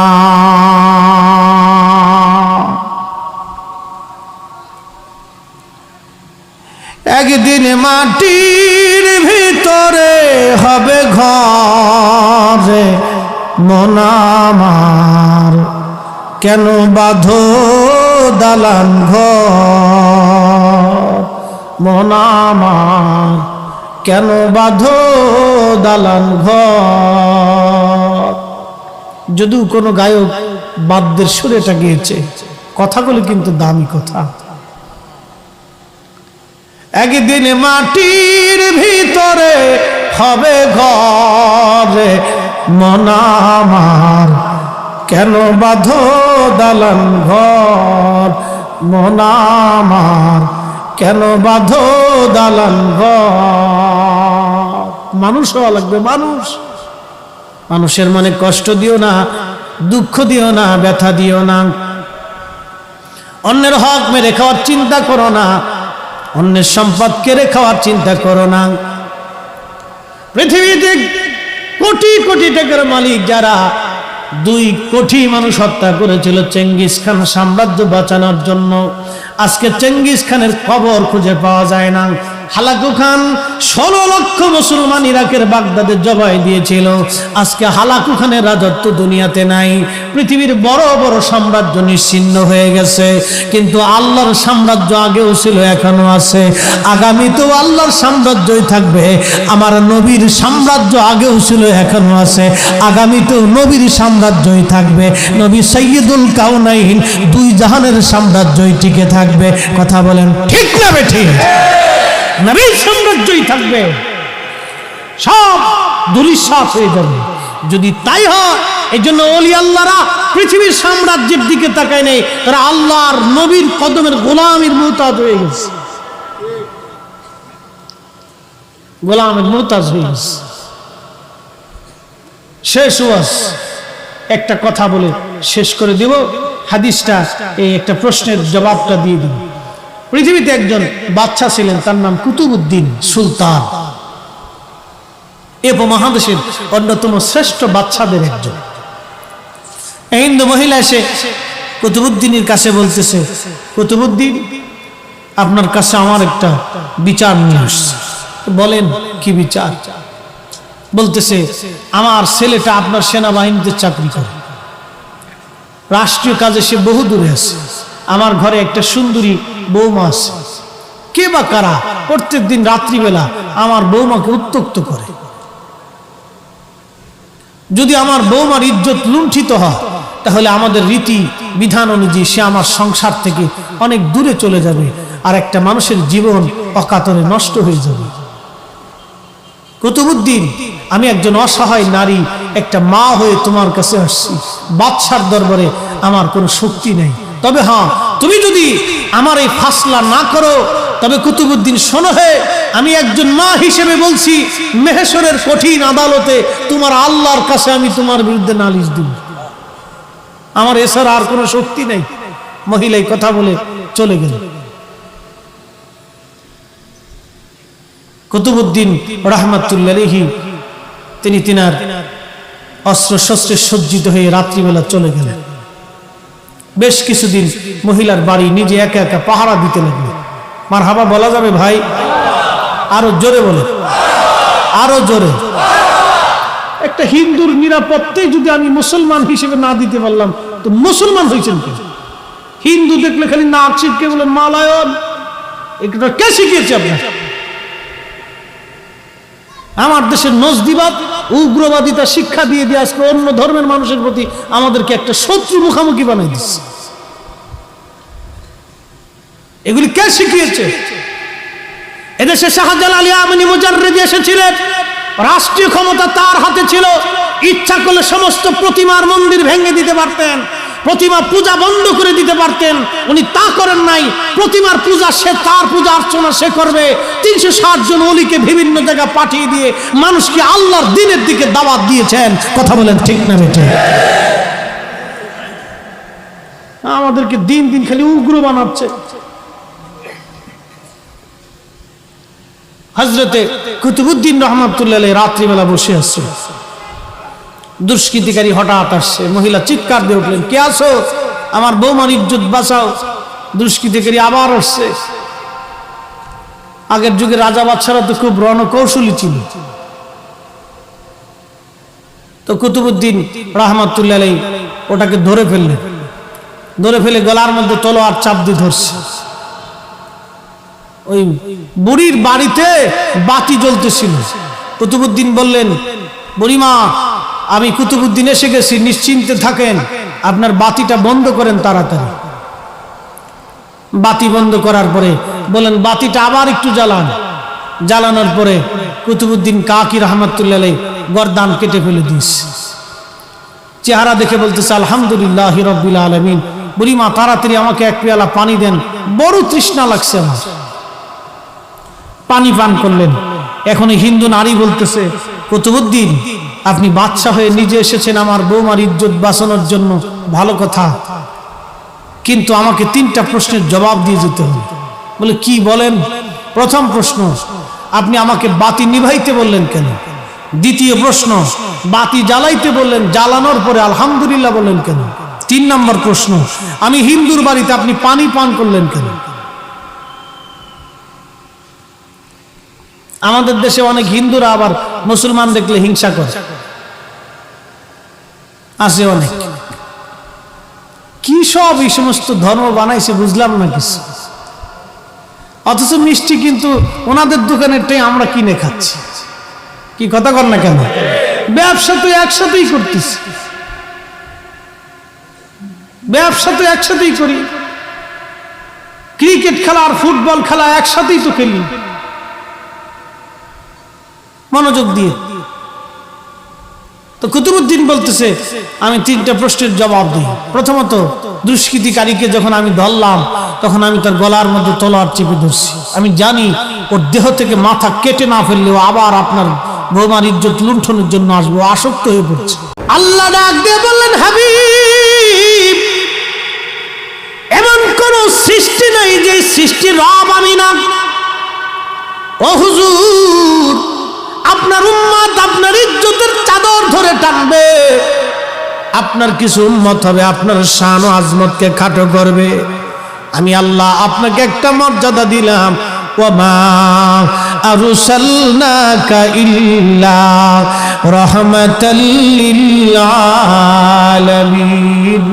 একদিন মাটির ভিতরে হবে ঘরে মন আমার, কেন বাঁধো দালান ঘর, মন আমার কেন বাঁধো দালান ঘর। যদিও কোনো গায়ক বাদ্যের সুরেটা গিয়েছে, কথাগুলো কিন্তু দামি কথা। একদিন মাটির ভিতরে হবে ঘরে মন আমার, কেন বাঁধো দালান ঘর, মন আমার কেন বাঁধো দালান ঘর। মানুষ হওয়া লাগবে, মানুষ। মানুষের মনে কষ্ট দিও না, দুঃখ দিও না, ব্যথা দিও না। অন্যের হক মেরে খাওয়ার চিন্তা করো না, অন্যের সম্পদ কেড়ে খাওয়ার চিন্তা করো না। পৃথিবীতে কোটি কোটি টাকার মালিক যারা 2 কোটি মানুষ হত্যা করেছিল চেঙ্গিস খান সাম্রাজ্য বাঁচানোর জন্য, আজকে চেঙ্গিস খানের কবর খুঁজে পাওয়া যায় না। হালাকু খান 16 লক্ষ মুসলমান ইরাকের বাগদাদে জবাই দিয়েছিল। আজকে হালাকু খানের রাজত্ব দুনিয়াতে নাই। পৃথিবীর বড় বড় সাম্রাজ্য নিশ্চিহ্ন হয়ে গেছে, কিন্তু আল্লাহর সাম্রাজ্য আগেও ছিল, এখনো আছে, আগামীতেও আল্লাহর সাম্রাজ্যই থাকবে। আমার নবীর সাম্রাজ্য আগেও ছিল, এখনো আছে, আগামীতেও নবীর সাম্রাজ্যই থাকবে। নবী সাইয়্যিদুল কাউনাইন, 2 জাহানের সাম্রাজ্যই টিকে থাকবে। কথা বলেন ঠিক না বেঠিক? নবীর সাম্রাজ্যই থাকবে, সব ধূলিসাৎ হয়ে যাবে যদি তাই হয়। এই জন্য ওলি আল্লাহরা পৃথিবীর সাম্রাজ্যের দিকে তাকায় নেই, তারা আল্লাহর নবীর কদমের গোলামের মুহতাজ হয়ে গেছে, গোলামের মুহতাজ হয়ে গেছে। শেষ ওয়াজ একটা কথা বলে শেষ করে দেব, হাদিসটা এই একটা প্রশ্নের জবাবটা দিয়ে দিব। পৃথিবীতে একজন বাদশা ছিলেন, তার নাম কুতুবউদ্দিন সুলতান, এ উপমহাদেশের অন্যতম শ্রেষ্ঠ বাদশাদের একজন। হিন্দু মহিলা এসে কুতুবউদ্দিনের কাছে বলতেছে, কুতুবউদ্দিন, আপনার কাছে আমার একটা বিচার নিয়ে আসছে। বলেন কি বিচার? বলতেছে, আমার ছেলেটা আপনার সেনাবাহিনীতে চাকরি করে, রাষ্ট্রীয় কাজে সে বহু দূরে আছে, আমার ঘরে একটা সুন্দরী বৌমা আছে, কে বা কারা প্রত্যেক দিন রাত্রিবেলা আমার বৌমাকে উত্ত্যক্ত করে। যদি আমার বৌমার ইজ্জত লুণ্ঠিত হয়, তাহলে আমাদের রীতি বিধান অনুযায়ী সে আমার সংসার থেকে অনেক দূরে চলে যাবে, আর একটা মানুষের জীবন অকাতরে নষ্ট হয়ে যাবে। কুতুবউদ্দিন, আমি একজন অসহায় নারী, একটা মা হয়ে তোমার কাছে আসছি, বাদশার দরবারে আমার কোনো শক্তি নেই। তবে হ্যাঁ, তুমি যদি আমার এই ফাসলা না করো, তবে কুতুবউদ্দিন শোনো, হে, আমি একজন মা হিসেবে বলছি, মেহেশ্বরের কঠিন আদালতে তোমার আল্লাহর কাছে আমি তোমার বিরুদ্ধে নালিশ দিব, আমার এছাড়া আর কোনো শক্তি নেই। মহিলা এই কথা বলে চলে গেল। কুতুবউদ্দিন রাহমাতুল্লাহ আলাইহি তিনি তিনার অস্ত্র শস্ত্রে সজ্জিত হয়ে রাত্রিবেলা চলে গেলেন। বেশ কিছুদিন মহিলার বাড়ি নিজে একা একা পাহারা দিতে লাগলেন। মারহাবা বলা যাবে ভাই? আরো জোরে বলে, আরো জোরে। একটা হিন্দুর নিরাপত্তাই যদি আমি মুসলমান হিসেবে না দিতে পারলাম, তো মুসলমান হয়েছেন কে? হিন্দু দেখলে খালি নাক ছিটকে বলেন মালায়ন, এটা কে শিখিয়েছে আপনার? আমার দেশের নজদিবাদ, উগ্রবাদিতা শিক্ষা দিয়ে দিয়ে আজকে অন্য ধর্মের মানুষের প্রতি আমাদেরকে একটা শত্রু মুখামুখি বানাই দিচ্ছে। এগুলি কে শিখিয়েছে? এদেশে শাহজালাল আলী আমিনী মুজাররিদি এসেছিলেন, রাষ্ট্রীয় ক্ষমতা তার হাতে ছিল, ইচ্ছা করলে সমস্ত প্রতিমার মন্দির ভেঙে দিতে পারতেন, প্রতিমা পূজা বন্ধ করে দিতে পারতেন। উনি তা করেন নাই। প্রতিমার পূজা সে, তার পূজা অর্চনা সে করবে। 360 জন ওলিকে বিভিন্ন জায়গায় পাঠিয়ে দিয়ে মানুষকে আল্লাহর দ্বীনের দিকে দাওয়াত দিয়েছেন। কথা বলেন ঠিক না বেটে? আমাদেরকে দিন দিন খালি উগ্র বানাচ্ছে। হযরতে কুতুবউদ্দিন রাহমাতুল্লাহ আলাইহি রাত্রিবেলা বসে আছে, দুষ্কৃতিকারী হঠাৎ আসছে। মহিলা চিৎকার দিয়ে উঠলেন, কে আছো? আমার বৌমার ইজ্জত বাঁচাও। দুষ্কৃতিকারী আবার আসছে। আগের যুগে রাজা বাদশারা তো খুব রণকৌশলী ছিল। তো কুতুবউদ্দিন রাহমাতুল্লাহ আলাইহি ওটাকে ধরে ফেললেন, ধরে ফেলে গলার মধ্যে তলোয়ার চাপ দিয়ে ধরছে। ওই বুড়ির বাড়িতে বাতি জ্বলতেছিল। কুতুবউদ্দিন বললেন, বুড়িমা, আমি কুতুবউদ্দিন এসে গেছি, নিশ্চিন্তে থাকেন, আপনার বাতিটা বন্ধ করেন তাড়াতাড়ি। বাতি বন্ধ করার পরে বলেন, বাতিটা আবার একটু জ্বালান। জ্বালানোর পরে কুতুবউদ্দিন কাকি রাহমাতুল্লাহ আলাইহি গর্দান কেটে ফেলে দিয়েছে। চেহারা দেখে বলতেছে, আলহামদুলিল্লাহ রাব্বিল আলামিন। বুড়িমা, তাড়াতাড়ি আমাকে এক পেয়ালা পানি দেন, বড় তৃষ্ণা লাগছে আমার। পানি পান করলেন। এখন হিন্দু নারী বলতেছে, কুতুবউদ্দিন, আপনি বাদশা হয়ে নিজে এসেছেন আমার বৌমার ইজ্জত বাঁচানোর জন্য, ভালো কথা, কিন্তু আমাকে 3টা প্রশ্নের জবাব দিয়ে যেতে হবে। বলে, কি বলেন? প্রথম প্রশ্ন, আপনি আমাকে বাতি নিভাইতে বললেন কেন? দ্বিতীয় প্রশ্ন, বাতি জ্বালাইতে বললেন, জ্বালানোর পরে আলহামদুলিল্লাহ বললেন কেন? 3 নম্বর প্রশ্ন, আমি হিন্দুর বাড়িতে আপনি পানি পান করলেন কেন? আমাদের দেশে অনেক হিন্দুরা আবার মুসলমান দেখলে হিংসা করে, আছে অনেক। কি সব এই সমস্ত ধর্ম বানাইছে বুঝলাম না কিছু, অথচ মিষ্টি কিন্তু ওনাদের দোকানেরটাই আমরা কিনে খাচ্ছি। কি কথা কর না কেন? ব্যবসা তো একসাথেই করতেছি, ব্যবসা তো একসাথেই করি, ক্রিকেট খেলা আর ফুটবল খেলা একসাথেই তো খেলি মনোযোগ দিয়ে। তো কুতুবউদ্দিন বলতেছে আমি 3টা প্রশ্নের জবাব দিই। প্রথমত, দুষ্কৃতিকারীকে যখন আমি ধরলাম তখন আমি তার গলার মধ্যে তলোয়ার চেপে ধরছি। আমি জানি ওর দেহ থেকে মাথা কেটে না ফেললেও আবার আপনার বৌমার ইজ্জত লুণ্ঠনের জন্য আসবো, আসক্ত হয়ে পড়ছে। আল্লাহ ডাক দিয়ে বললেন, হাবিব, এমন কোন সৃষ্টি নাই যে সৃষ্টির রব আমি না। ও হুজুর, আপনার উম্মত আপনার ইজ্জতের চাদর ধরে টানবে, আপনার কিছু উম্মত হবে আপনার শান ও আজমতকে খাটো করবে। আমি আল্লাহ আপনাকে একটা মর্যাদা দিলাম, ওয়ামা আরসালনাকা ইল্লা রাহমাতাল লিল আলামিন।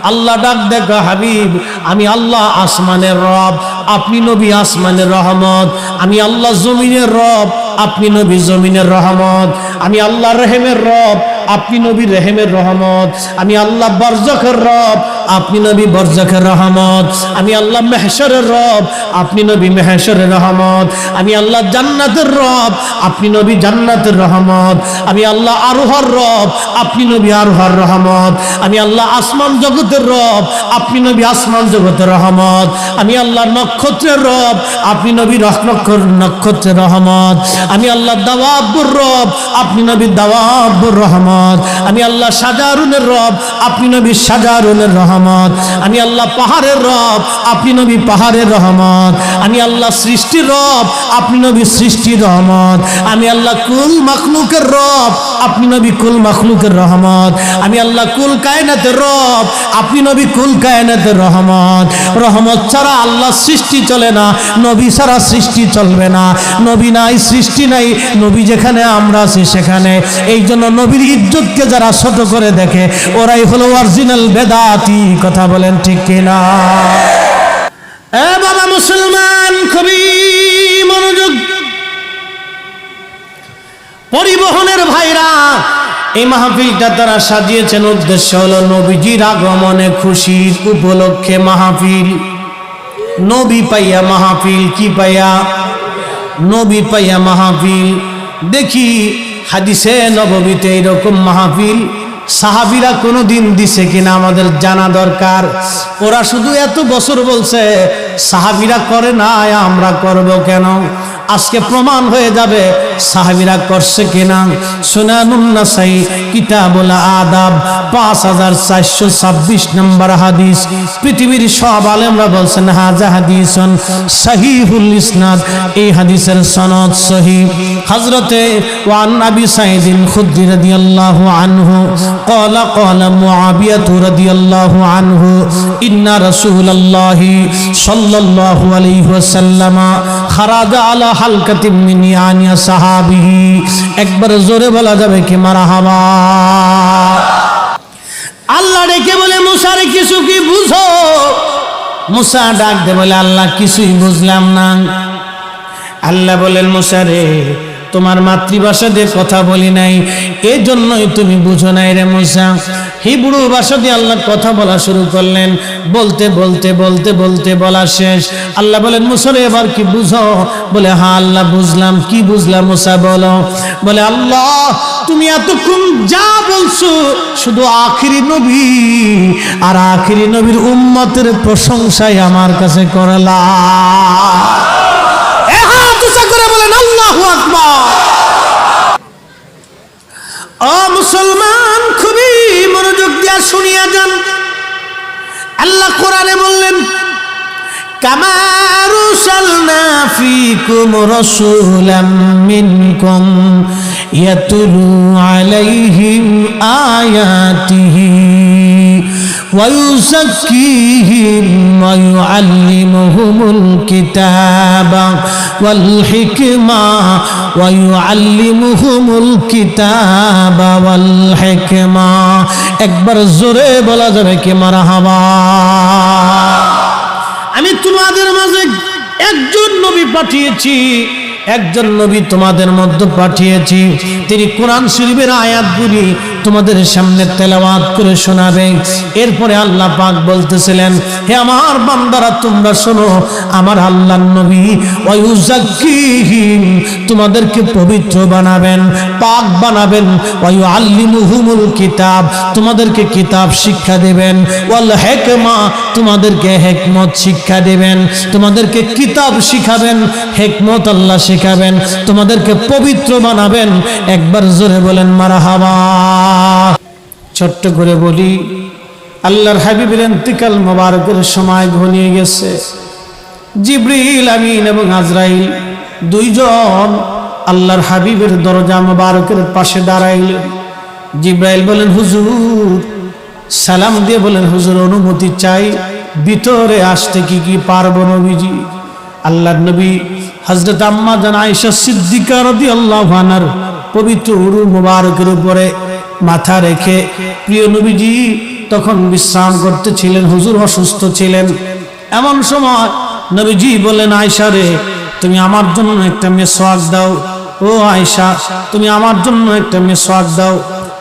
আল্লাহ ডাক দেখা, হাবিব, আমি আল্লাহ আসমানের রব, আপনি নবী আসমানের রহমত। আমি আল্লাহ জমিনের রব, আপনি নবী জমিনের রহমত। আমি আল্লাহ রহিমের রব, আপনি নবী রহিমের রহমত। আমি আল্লাহ বরজখের রব, আপনি নবী বরজখের রহমত। আমি আল্লাহ মেহশরের রব, আপনি নবী মেহশরের রহমত। আমি আল্লাহ জান্নাতের রব, আপনি নবী জান্নাতের রহমত। আমি আল্লাহ আরোহর রব, আপনি নবী আরোহর রহমত। আমি আল্লাহ আসমান জগতের রব, আপনি নবী আসমান জগতের রহমত। আমি আল্লাহ নক্ষত্রের রব, আপনি নবী নক্ষত্রের রহমত। আমি আল্লাহ দাওয়াবুর রব, আপনি নবী দাওয়াবুর রহমত। আমি আল্লাহ সাজারুনের রব, আপনি নবী সাজারুনের রহমত। আমি আল্লাহ পাহাড়ের রব, আপনি নবী পাহাড়ের রহমত। আমি আল্লাহ সৃষ্টির রব, আপনি নবী সৃষ্টির রহমত। আমি আল্লাহ কুল মাখলুকের রব, আপনি নবী কুল মাখলুকের রহমত। আমি আল্লাহ কুল কায়নাতের রব, আপনি নবী কুল কায়নাতের রহমত। রহমত ছাড়া আল্লাহ সৃষ্টি চলে না, নবী ছাড়া সৃষ্টি চলবে না। নবী নাই, সৃষ্টি নাই, নবী যেখানে আমরা আছি সেখানে। এই জন্য নবীর ইজ্জতকে যারা ছোট করে দেখে ওরাই হলো অরিজিনাল বেদাতি। কথা বলেন ঠিক কিনা? এ বাবা মুসলমান, খুবই মনোযোগ। পরিবহনের ভাইরা, এই মাহফিলটা তারা সাজিয়েছেন, উদ্দেশ্য হলো নবীজির আগমনে খুশির উপলক্ষে মাহফিল। নবী পাইয়া মাহফিল, কি পাইয়া? নবী পাইয়া মাহফিল। দেখি হাদিসে নববীতে এরকম মাহফিল সাহাবীরা কোনোদিন দিছে কিনা আমাদের জানা দরকার। ওরা শুধু এত বছর বলছে, সাহাবীরা করে না, আমরা করব কেন? আজকে প্রমাণ হয়ে যাবে সাহাবীরা করছে কিনা। সুনানুন নাসাই কিতাবুল আদাব 5426 নম্বর হাদিস। পৃথিবীর সব আলেমরা বলছেন হাজা হাদিসুন সহিহুল ইসনাদ, এই হাদিসের সনদ সহিহ। হযরতে ওয়ান আবি সাঈদ খুদরি রাদিয়াল্লাহু আনহু قال قال معاوية رضي الله عنه إن رسول الله صلى الله عليه وسلم خرج على حلقة من يعني صحابه। একবার জোরে বলা যাবে কি মারহাবা? আল্লাহ ডেকে বলে, মুসা রে কিছু কি বুঝো? মুসা ডাক দে বলে, আল্লাহ কিছুই বুঝলাম না। আল্লাহ বলেন, মুসা রে, তোমার মাতৃভাষা দিয়ে কথা বলি নাই, এই জন্যই তুমি বুঝো নাই রে মুসা। হিব্রু ভাষা দিয়ে আল্লাহ কথা বলা শুরু করলেন। বলতে বলতে বলতে বলতে বলা শেষ। আল্লাহ বলেন, মুসা রে এবার কি বুঝো? বলে, হ্যাঁ আল্লাহ বুঝলাম। কি বুঝলাম মুসা বলো? বলে, আল্লাহ তুমি এতক্ষণ যা বলছো শুধু আখিরি নবী আর আখিরি নবীর উম্মতের প্রশংসাই আমার কাছে করলা। আল্লাহু আকবার। ও মুসলমান, খুবই মনোযোগ দিয়ে শুনিয়া যান। আল্লাহ কোরআনে বললেন, কামা আরসালনা ফীকুম রাসূলাম মিনকুম, ইয়াতুলু আলাইহিম আয়াতিহি ওয়া ইউযাক্কিহিম ওয়া ইউআল্লিমুহুমুল কিতাবা ওয়াল হিকমা ওয়া ইউআল্লিমুহুমুল কিতাবা ওয়াল হিকমা। একবার জোরে বলা যাবে কি মারহাবা। আমি তোমাদের মাঝে একজন নবী পাঠিয়েছি, একজন নবী তোমাদের মধ্যে পাঠিয়েছি, তিনি কোরআন শরীফের আয়াতগুলি তোমাদের সামনে তেলাওয়াত করে শোনাবে। এরপরে আল্লাহ পাক বলতেছিলেন, হে আমার বান্দারা তোমরা শোনো, আমার আল্লাহর নবী ওয়া ইউযাক্কিহিম তোমাদেরকে পবিত্র বানাবেন, পাক বানাবেন, ওয়া ইউআল্লিমুহুমুল কিতাব তোমাদেরকে কিতাব শিক্ষা দেবেন, ওয়াল হিকমা তোমাদেরকে হিকমত শিক্ষা দেবেন, তোমাদেরকে কিতাব শিখাবেন, হিকমত আল্লাহ শিখাবেন, তোমাদেরকে পবিত্র বানাবেন। একবার জোরে বলেন মারহাবা। ছোট্ট করে বলি, আল্লাহর হাবিবের ইন্তিকাল মোবারকের সময় ঘনিয়ে গেছে। জিবরিল আমিন এবং আজরাইল দুইজন আল্লাহর হাবিবের দরজা মোবারকের পাশে দাঁড়াইলেন। জিবরাইল বলেন, হুজুর, সালাম দিয়ে বলেন, হুজুর অনুমতি চাই, ভিতরে আসতে কি পারবো নবীজি? আল্লাহর নবী হযরত আম্মা জান আয়েশা সিদ্দিকা রাদিয়াল্লাহু আনহার পবিত্র উরু মোবারকের উপরে মাথা রেখে প্রিয় নবীজি তখন বিশ্রাম করতেছিলেন, হুজুর অসুস্থ ছিলেন। এমন সময় নবীজি বললেন, আয়েশা রে, তুমি আমার জন্য একটা মেসওয়াক দাও। ও আয়েশা, তুমি আমার জন্য একটা মেসওয়াক দাও,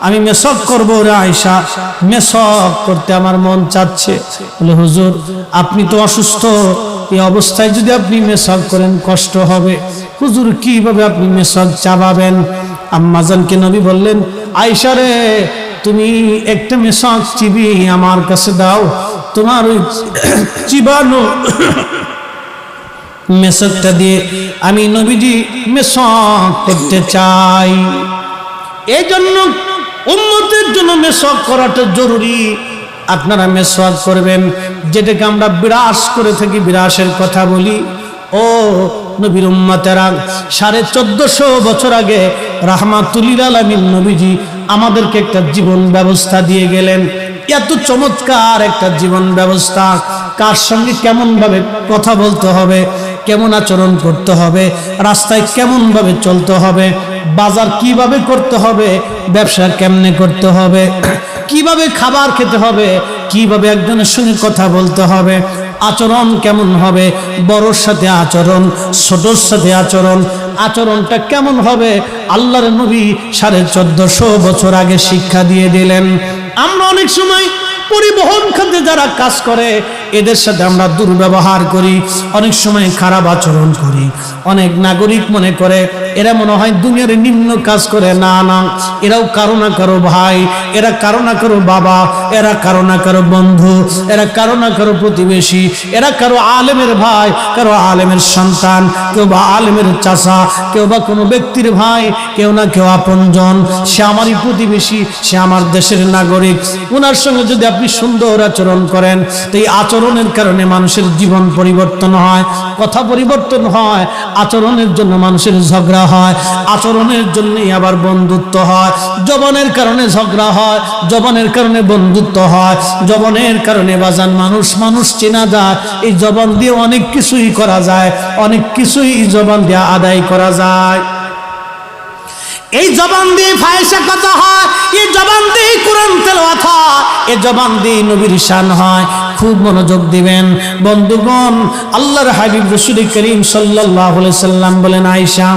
আমি মেসওয়াক করবো রে আয়েশা, মেসওয়াক করতে আমার মন চাচ্ছে। বলে, হুজুর আপনি তো অসুস্থ, এই অবস্থায় যদি আপনি মেসওয়াক করেন কষ্ট হবে। হুজুর কিভাবে আপনি মেসওয়াক চাবাবেন? আম্মাজানকে নবী বললেন, আয়েশা রে, তুমি একটা মেসওয়াক চিবি আমার কাছে দাও, তোমার ওই চিবানো মেসওয়াকটা দিয়ে আমি নবীজি মেসওয়াক করতে চাই। এই জন্য উম্মতের জন্য মেসওয়াক করাটা জরুরি। আপনারা মেসওয়াক করবেন, যেটাকে আমরা বিরাস করে থাকি, বিরাসের কথা বলি। ও নবীর উম্মতেরা, 1450 বছর আগে রাহমাতুল লিল আলামিন নবীজি আমাদেরকে একটা জীবন ব্যবস্থা দিয়ে গেলেন। এত চমৎকার একটা জীবন ব্যবস্থা, কার সঙ্গে কেমন ভাবে কথা বলতে হবে, কেমন আচরণ করতে হবে, রাস্তায় কেমন ভাবে চলতে হবে, বাজার কিভাবে করতে হবে, ব্যবসা কেমনে করতে হবে, কিভাবে খাবার খেতে হবে, কিভাবে একজনের সঙ্গে কথা বলতে হবে, আচরণ কেমন হবে, বড়র সাথে আচরণ, ছোটর সাথে আচরণ, আচরণটা কেমন হবে, আল্লাহর নবী 1450 বছর আগে শিক্ষা দিয়ে দিলেন। আমরা অনেক সময় পরিবহন খাতে যারা কাজ করে এদের সাথে আমরা দুর্ব্যবহার করি, অনেক সময় খারাপ আচরণ করি। অনেক নাগরিক মনে করে এরা মনে হয় দুনিয়ার নিম্ন কাজ করে। না না, এরাও কারো না কারো ভাই, এরা কারো না কারো বাবা, এরা কারো না কারো বন্ধু, এরা কারো না কারো প্রতিবেশী, এরা কারো আলেমের ভাই, কারো আলেমের সন্তান, কেউ বা আলেমের চাচা, কেউ বা কোনো ব্যক্তির ভাই, কেউ না কেউ আপনজন। সে আমারই প্রতিবেশী, সে আমার দেশের নাগরিক। ওনার সঙ্গে যদি আপনি সুন্দর আচরণ করেন, তো এই আচরণের কারণে মানুষের জীবন পরিবর্তন হয়, কথা পরিবর্তন হয়, আচরণের জন্য মানুষের ঝগড়া হয়, আচরণের জন্যই আবার বন্ধুত্ব হয়, জবানের কারণে ঝগড়া হয়, জবানের কারণে বন্ধুত্ব হয়, জবানের কারণে বাজান মানুষ চেনা যায়। এই জবান দিয়ে অনেক কিছুই করা যায়, অনেক কিছুই জবান দিয়ে আদায় করা যায়। এই জবান দিয়ে ফায়সা কথা হয়, এই জবান দিয়ে কোরআন তেলাওয়াত হয়, এই জবান দিয়ে নবীর শান হয়। খুব মনোযোগ দিবেন বন্ধুগণ। আল্লাহর হাবিব রাসূল করিম সাল্লাল্লাহু আলাইহি সাল্লাম বলেন, আয়েশা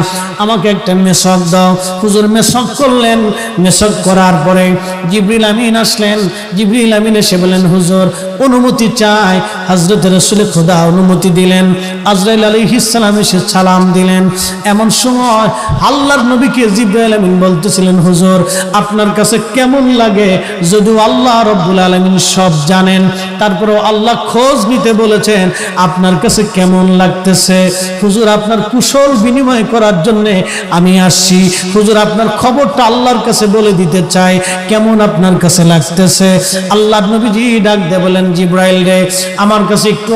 আমাকে একটা মেসওয়াক দাও। হুজুর মেসওয়াক করলেন। মেসওয়াক করার পরে জিবরিল আমিন আসলেন। জিবরিল আমিন এসে বলেন, হুজুর অনুমতি চাই। হযরত রাসূল খোদা অনুমতি দিলেন। আজরাইল আলাইহিস সালাম এসে সালাম দিলেন। এমন সময় আল্লাহর নবীকে জিবরাইল আমিন বলতেছিলেন, হুজুর আপনার কাছে কেমন লাগে? যদিও আল্লাহ রাব্বুল আলামিন সব জানেন, তারপরেও আল্লাহ খোঁজ নিতে বলেছেন আপনার কাছে কেমন লাগতেছে। হুজুর আপনার কুশল বিনিময় করার জন্য জন্য আমি আসছি। হুজুর আপনার খবরটা আল্লাহর কাছে বলে দিতে চাই, কেমন আপনার কাছে লাগতেছে? আল্লাহর নবীজি ডাক দিয়ে বলেন, জিব্রাইল রে, আমার কাছে একটু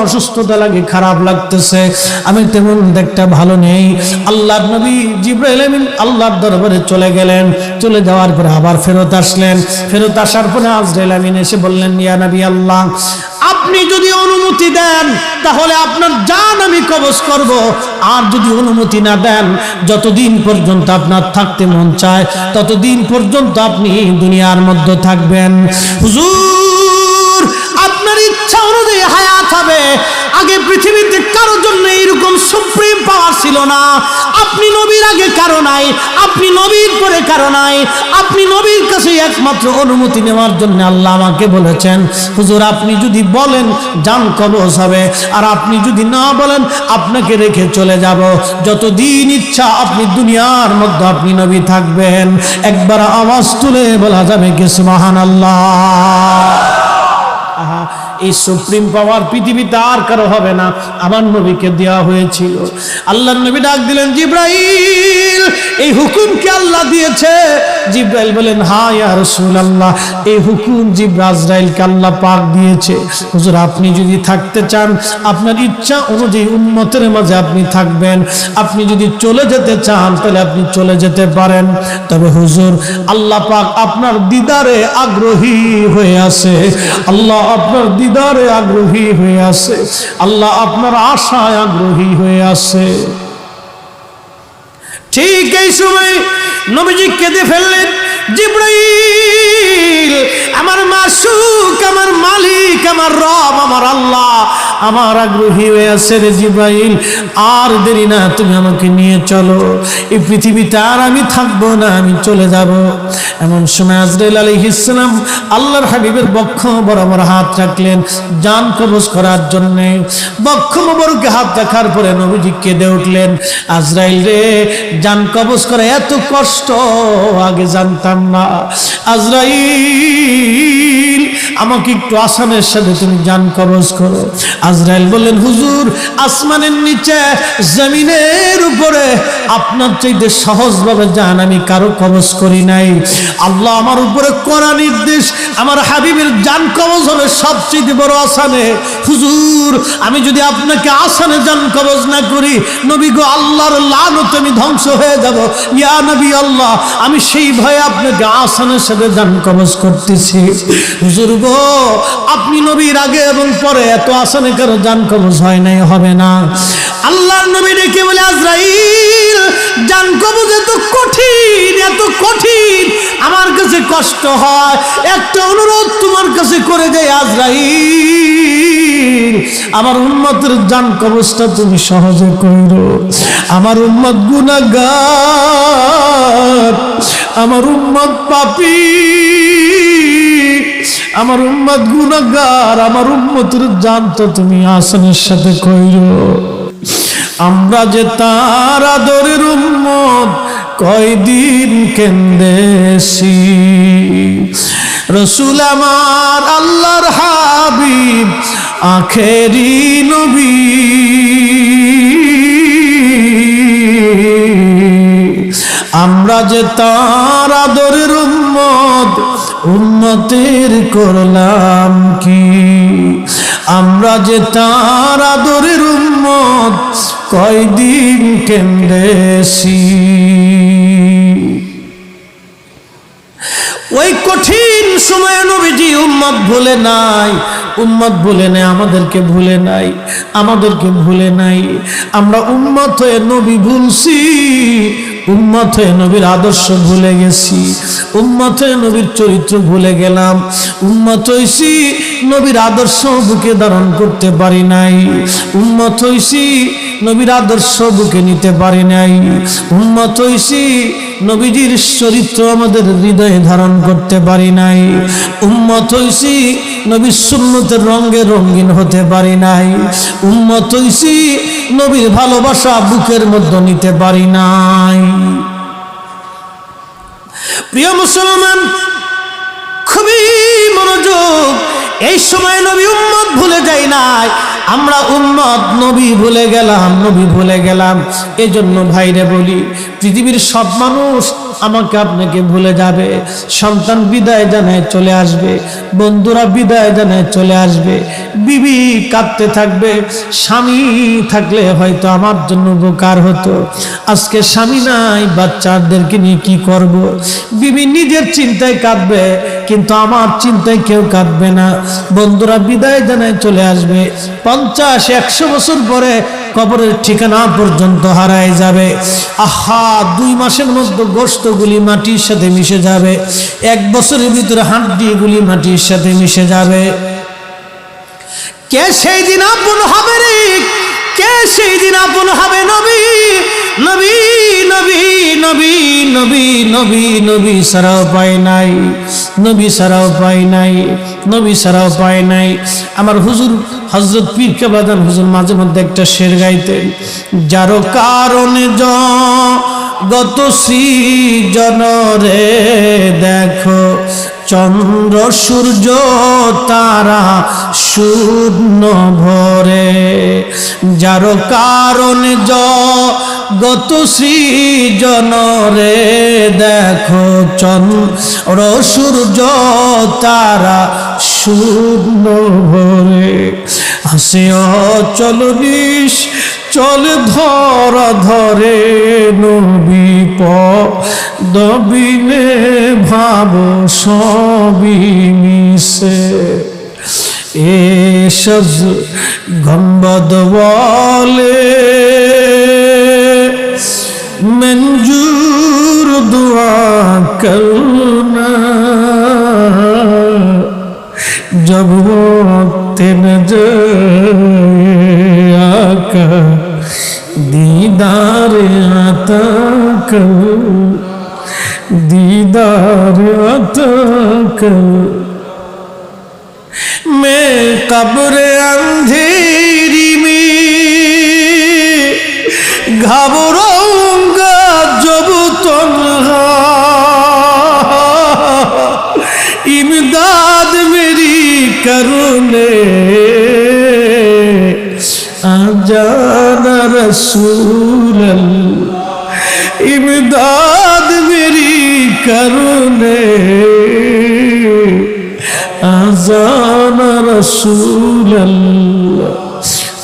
অসুস্থতা লাগে, খারাপ লাগতেছে, আমি তেমন দেখতে ভালো নেই। আল্লাহর নবী জিব্রাইল আমিন আল্লাহর দরবারে চলে গেলেন। চলে যাওয়ার পরে আবার ফেরত আসলেন। ফেরত আসার পরে আজরাইল আমিন এসে বললেন, ইয়া নবী আল্লাহ, আপনি যদি অনুমতি দেন তাহলে আপনার জান আমি কবজ করব, আর যদি অনুমতি না দেন, যতদিন পর্যন্ত আপনার থাকতে মন চায় ততদিন পর্যন্ত আপনি দুনিয়ার মধ্যে থাকবেন। হুজুর, আপনার ইচ্ছা অনুযায়ী হায়াত হবে। আগে পৃথিবীতে কারোর জন্য এরকম সুপ্রিম পাওয়ার ছিল না। আপনি নবীর আগে কারো নাই, আপনি নবীর পরে কারো নাই। আপনি নবীর কাছে একমাত্র অনুমতি নেওয়ার জন্য আল্লাহ আমাকে বলেছেন, হুজুর আপনি যদি বলেন জান কবজ হবে, আর আপনি যদি না বলেন আপনাকে রেখে চলে যাব। যতদিন ইচ্ছা আপনি দুনিয়ার মধ্যে আপনি নবী থাকবেন। একবার আওয়াজ তুলে বলা যাবে কি সুবহানাল্লাহ। আহা, এই সুপ্রিম পাওয়ার পৃথিবীতে আর কারো হবে না, আমার নবীকে দেওয়া হয়েছিল। আল্লাহর নবী ডাক দিলেন, জিব্রাইল, এই হুকুম কি আল্লাহ দিয়েছে? জিব্রাইল বলেন, হ্যাঁ ইয়া রাসূলুল্লাহ, এই হুকুম আজরাইলকে আল্লাহ পাক দিয়েছে। হুজুর আপনি যদি থাকতে চান, আপনার ইচ্ছা অনুযায়ী উম্মতের মাঝে আপনি থাকবেন। আপনি যদি চলে যেতে চান তাহলে আপনি চলে যেতে পারেন। তবে হুজুর আল্লাহ পাক আপনার দিদারে আগ্রহী হয়ে আছে, আল্লাহ আপনার দিদারে আগ্রহী হয়ে আছে, আল্লাহ আপনার আশায় আগ্রহী হয়ে আছে। ঠিক এই সময় নবীজি কেঁদে ফেললেন, জিব্রাইল, আমার মাসুক, আমার মালিক, আমার রব, আমার আল্লাহ আমার আগ্রহী হয়ে আছে রে জিব্রাইল, আর দেরি না, তুমি আমাকে নিয়ে চলো। এই পৃথিবীতে আর আমি থাকবো না, আমি চলে যাব। এমন সময় আজরাইল আলাইহিস সালাম আল্লাহর হাবিবের বক্ষ বরাবর হাত রাখলেন জান কবজ করার জন্য। বক্ষ মোবারকে হাত রাখার পরে নবীজি কেঁদে উঠলেন, আজরাইল রে, জান কবজ করা এত কষ্ট আগে জানতাম না। আজরাইল, আমাকে একটু আসানের সাথে তুমি জান কবজ করো। আজরাইল বললেন, হুজুর আসমানের নিচে জমিনের উপরে আপনার চাইতে সহজভাবে জান আমি কারো কবজ করি নাই। আল্লাহ আমার উপরে করা নির্দেশ, আমার হাবিবের জান কবজ হবে সবচেয়ে বড় আসানে। হুজুর আমি যদি আপনাকে আসানে জান কবজ না করি, নবী গো, আল্লাহর লানত আমি ধ্বংস হয়ে যাব। ইয়া নবী আল্লাহ, আমি সেই ভয়ে আপনাকে আসানের সাথে জান কবজ করতেছি। হুজুর গো, আপনি নবীর আগে এবং পরে এত আসানে কারো জান কবজ হয় নাই, হবে না। আল্লাহর নবী ডেকে বলে, আজরাইল, জান কবজ এত কঠিন, এত কঠিন, আমার কাছে কষ্ট হয়। একটা অনুরোধ তোমার কাছে করে দেয় আজরাইল, আমার উম্মতের জান কবজটা তুমি সহজে কইরো। আমার উম্মত গুনাহগার, আমার উম্মত পাপী, আমার উম্মত গুনাহগার, আমার উম্মতের জান তো তুমি আসানের সাথে কইরো। আমরা যে তার আদরের উম্মত, কয়দিন কেন্দেছি। রসুল আমার আল্লাহর হাবিব, আখেরি নবী, আমরা যে তার আদরের উম্মত, উম্মতের করলাম কি? আমরা যে তার আদরের উম্মত, কয়দিন কেন্দেছি। ওই কঠিন সময়ে নবীজি উম্মত ভুলে নাই, উম্মত ভুলে নাই, আমাদেরকে ভুলে নাই, আমাদেরকে ভুলে নাই। আমরা উম্মত হয়ে নবী ভুলছি, উম্মত হয়ে নবীর আদর্শ ভুলে গেছি, উম্মত হয়ে নবীর চরিত্র ভুলে গেলাম। উম্মত হইছি, নবীর আদর্শ বুকে ধারণ করতে পারি নাই। উম্মত হইছি, নবীর আদর্শ বুকে নিতে পারি নাই। উম্মত হইছি, নবীজির চরিত্র আমাদের হৃদয়ে ধারণ করতে পারি নাই। উম্মত হইছি, নবীর সুন্নতের রঙে রঙিন হতে পারি নাই। উম্মত হইছি, নবীর ভালোবাসা বুকের মধ্যে নিতে পারি নাই। প্রিয় মুসলমান, খুবই মনোযোগ। এই সময় নবী উম্মত ভুলে যায় নাই, আমরা উম্মত নবী ভুলে গেলাম, নবী ভুলে গেলাম। এজন্য ভাইরে বলি, পৃথিবীর সব মানুষ আমাকে আপনাকে ভুলে যাবে, সন্তান বিদায় জানায় চলে আসবে, বন্ধুরা বিদায় জানায় চলে আসবে, বিবি কাঁদতে থাকবে। স্বামী থাকলে হয়তো আমার জন্য উপকার হতো, আজকে স্বামী নাই, বাচ্চাদেরকে নিয়ে কি করব? বিবি নিজের চিন্তায় কাঁদবে, কিন্তু আমার চিন্তায় কেউ কাঁদবে না। বন্ধুরা বিদায় জানায় চলে আসবে, 50-100 বছর পরে কবরের ঠিকানা পর্যন্ত হারায় যাবে। আহা, 2 মাসের মধ্যে গোশতগুলি মাটির সাথে মিশে যাবে, 1 বছরের ভিতরে হাড্ডিগুলি মাটির সাথে মিশে যাবে। কে সেই দিন আপন হবে রে? কে সেই দিন আপন হবে? নবী নবী নবী নবী নবী নবী নবী সারাও পায় নাই, নবী সারাও পায় নাই, নবী সারাও পায় নাই। আমার হুজুর হযরত পীর কেবাদান হুজুর মাঝে মধ্যে একটা শের গাইতেন, যার কারণে গত সৃজন রে দেখো, চন্দ্র সূর্য তারা শূন্য ভরে, যার কারণে গত সৃজন রে দেখো, চন্দ্র সূর্য তারা শূন্য ভরে। হাসে অচল নিশ চল ধরা ধরে, নবী পদবিনে ভাব সবই মিশে। এসব গম্বদ বলে মঞ্জুর দুয়া করনা, जब वक्त न जाए आका दीदार आता कर, दीदार आता कर। मैं कब्र अंधेरी में घबराऊंगा जब तन्हा, इमदाद मेरी करुणे आजाना रसूल अल्लाह, इमदाद मेरी करुणे आजाना रसूल अल्लाह।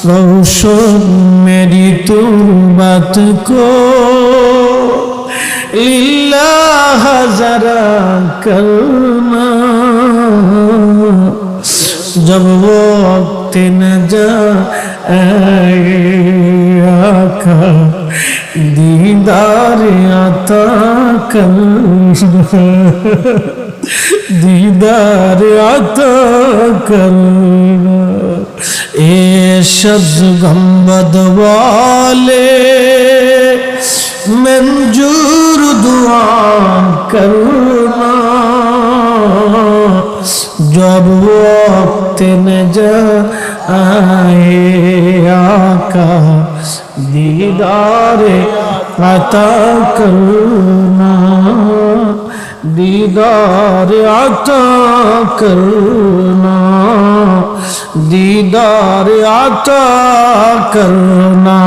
रोशन मेरी तुरबत को लिल्लाह जरा करना, जब वक्त न जाए आका दीदार आता करना, दीदार आता करना। ए शब्द गंबद वाले मंजूर दुआ करना, जब वक्त न जाए आका दीदार अता करना, दीदार अता करना, दीदार अता करना।